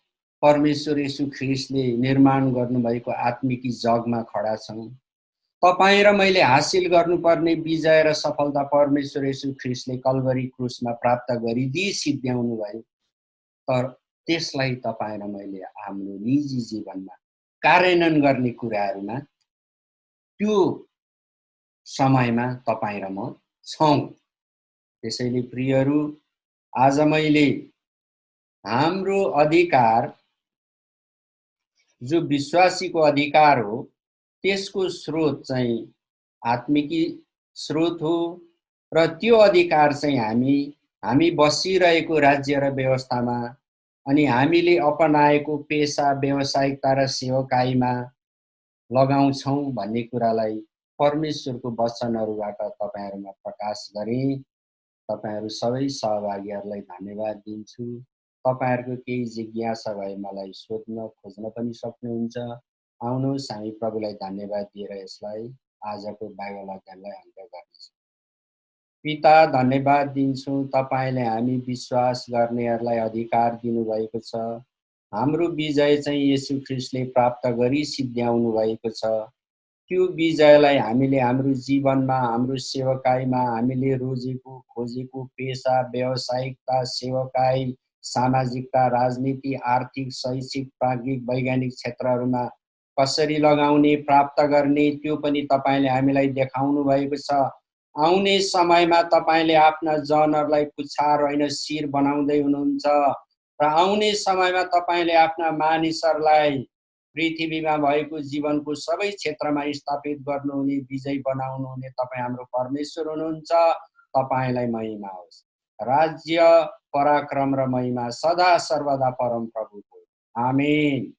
परमेश्वर येशू ख्रिस्टले निर्माण गर्नुभएको आत्मिकी जगमा खडा छौँ। तपाईँ र मैले हासिल गर्नुपर्ने विजय र सफलता परमेश्वर येशू ख्रिस्टले कल्भरी क्रुसमा प्राप्त गरिदिई सिद्ध्याउनु भयो। तर त्यसलाई तपाईँ र मैले हाम्रो निजी जीवनमा कार्यान्वयन गर्ने कुराहरूमा त्यो समयमा तपाईँ र म छौँ। त्यसैले प्रियहरू, आज मैले हाम्रो अधिकार, जो विश्वासीको अधिकार हो, त्यसको स्रोत चाहिँ आत्मिकी स्रोत हो र त्यो अधिकार चाहिँ हामी बसिरहेको राज्य र व्यवस्थामा अनि हामीले अपनाएको पेशा, व्यावसायिकता र सेवकाईमा लगाउँछौँ भन्ने कुरालाई परमेश्वरको वचनहरूबाट तपाईहरुमा प्रकाश गरे। तपाईहरु सबै सहभागीहरूलाई धन्यवाद दिन्छु। तपाईहरुको केही जिज्ञासा भए मलाई सोध्न खोज्न पनि सक्नुहुन्छ। आउनुहोस् हामी प्रभुलाई धन्यवाद दिएर यसलाई आजको बाइबल अध्ययनलाई अन्त्य गर्नेछौँ। पिता, धन्यवाद दिन्छौँ तपाईले हामी विश्वास गर्नेहरूलाई अधिकार दिनुभएको छ। हाम्रो विजय चाहिँ येशू ख्रिस्टले प्राप्त गरी सिद्ध्याउनु भएको छ। त्यो विजयलाई हामीले हाम्रो जीवनमा, हाम्रो सेवकाईमा, हामीले रोजेको खोजेको पेशा, व्यावसायिकता, सेवकाई, सामाजिकता, राजनीति, आर्थिक, शैक्षिक, प्राज्ञिक, वैज्ञानिक क्षेत्रहरूमा कसरी लगाउने, प्राप्त गर्ने, त्यो पनि तपाईले हामीलाई देखाउनु भएको छ। आउने समयमा तपाईले आफ्ना जनहरूलाई पुच्छार होइन शिर बनाउँदै हुनुहुन्छ र आउने समयमा तपाईले आफ्ना मानिसहरूलाई पृथ्वीमा भएको जीवनको सबै क्षेत्रमा स्थापित गर्नुहुने, विजय बनाउनुहुने तपाईँ हाम्रो परमेश्वर हुनुहुन्छ। तपाईलाई महिमा होस्। राज्य, पराक्रम र महिमा सदा सर्वदा परम प्रभुको। आमेन।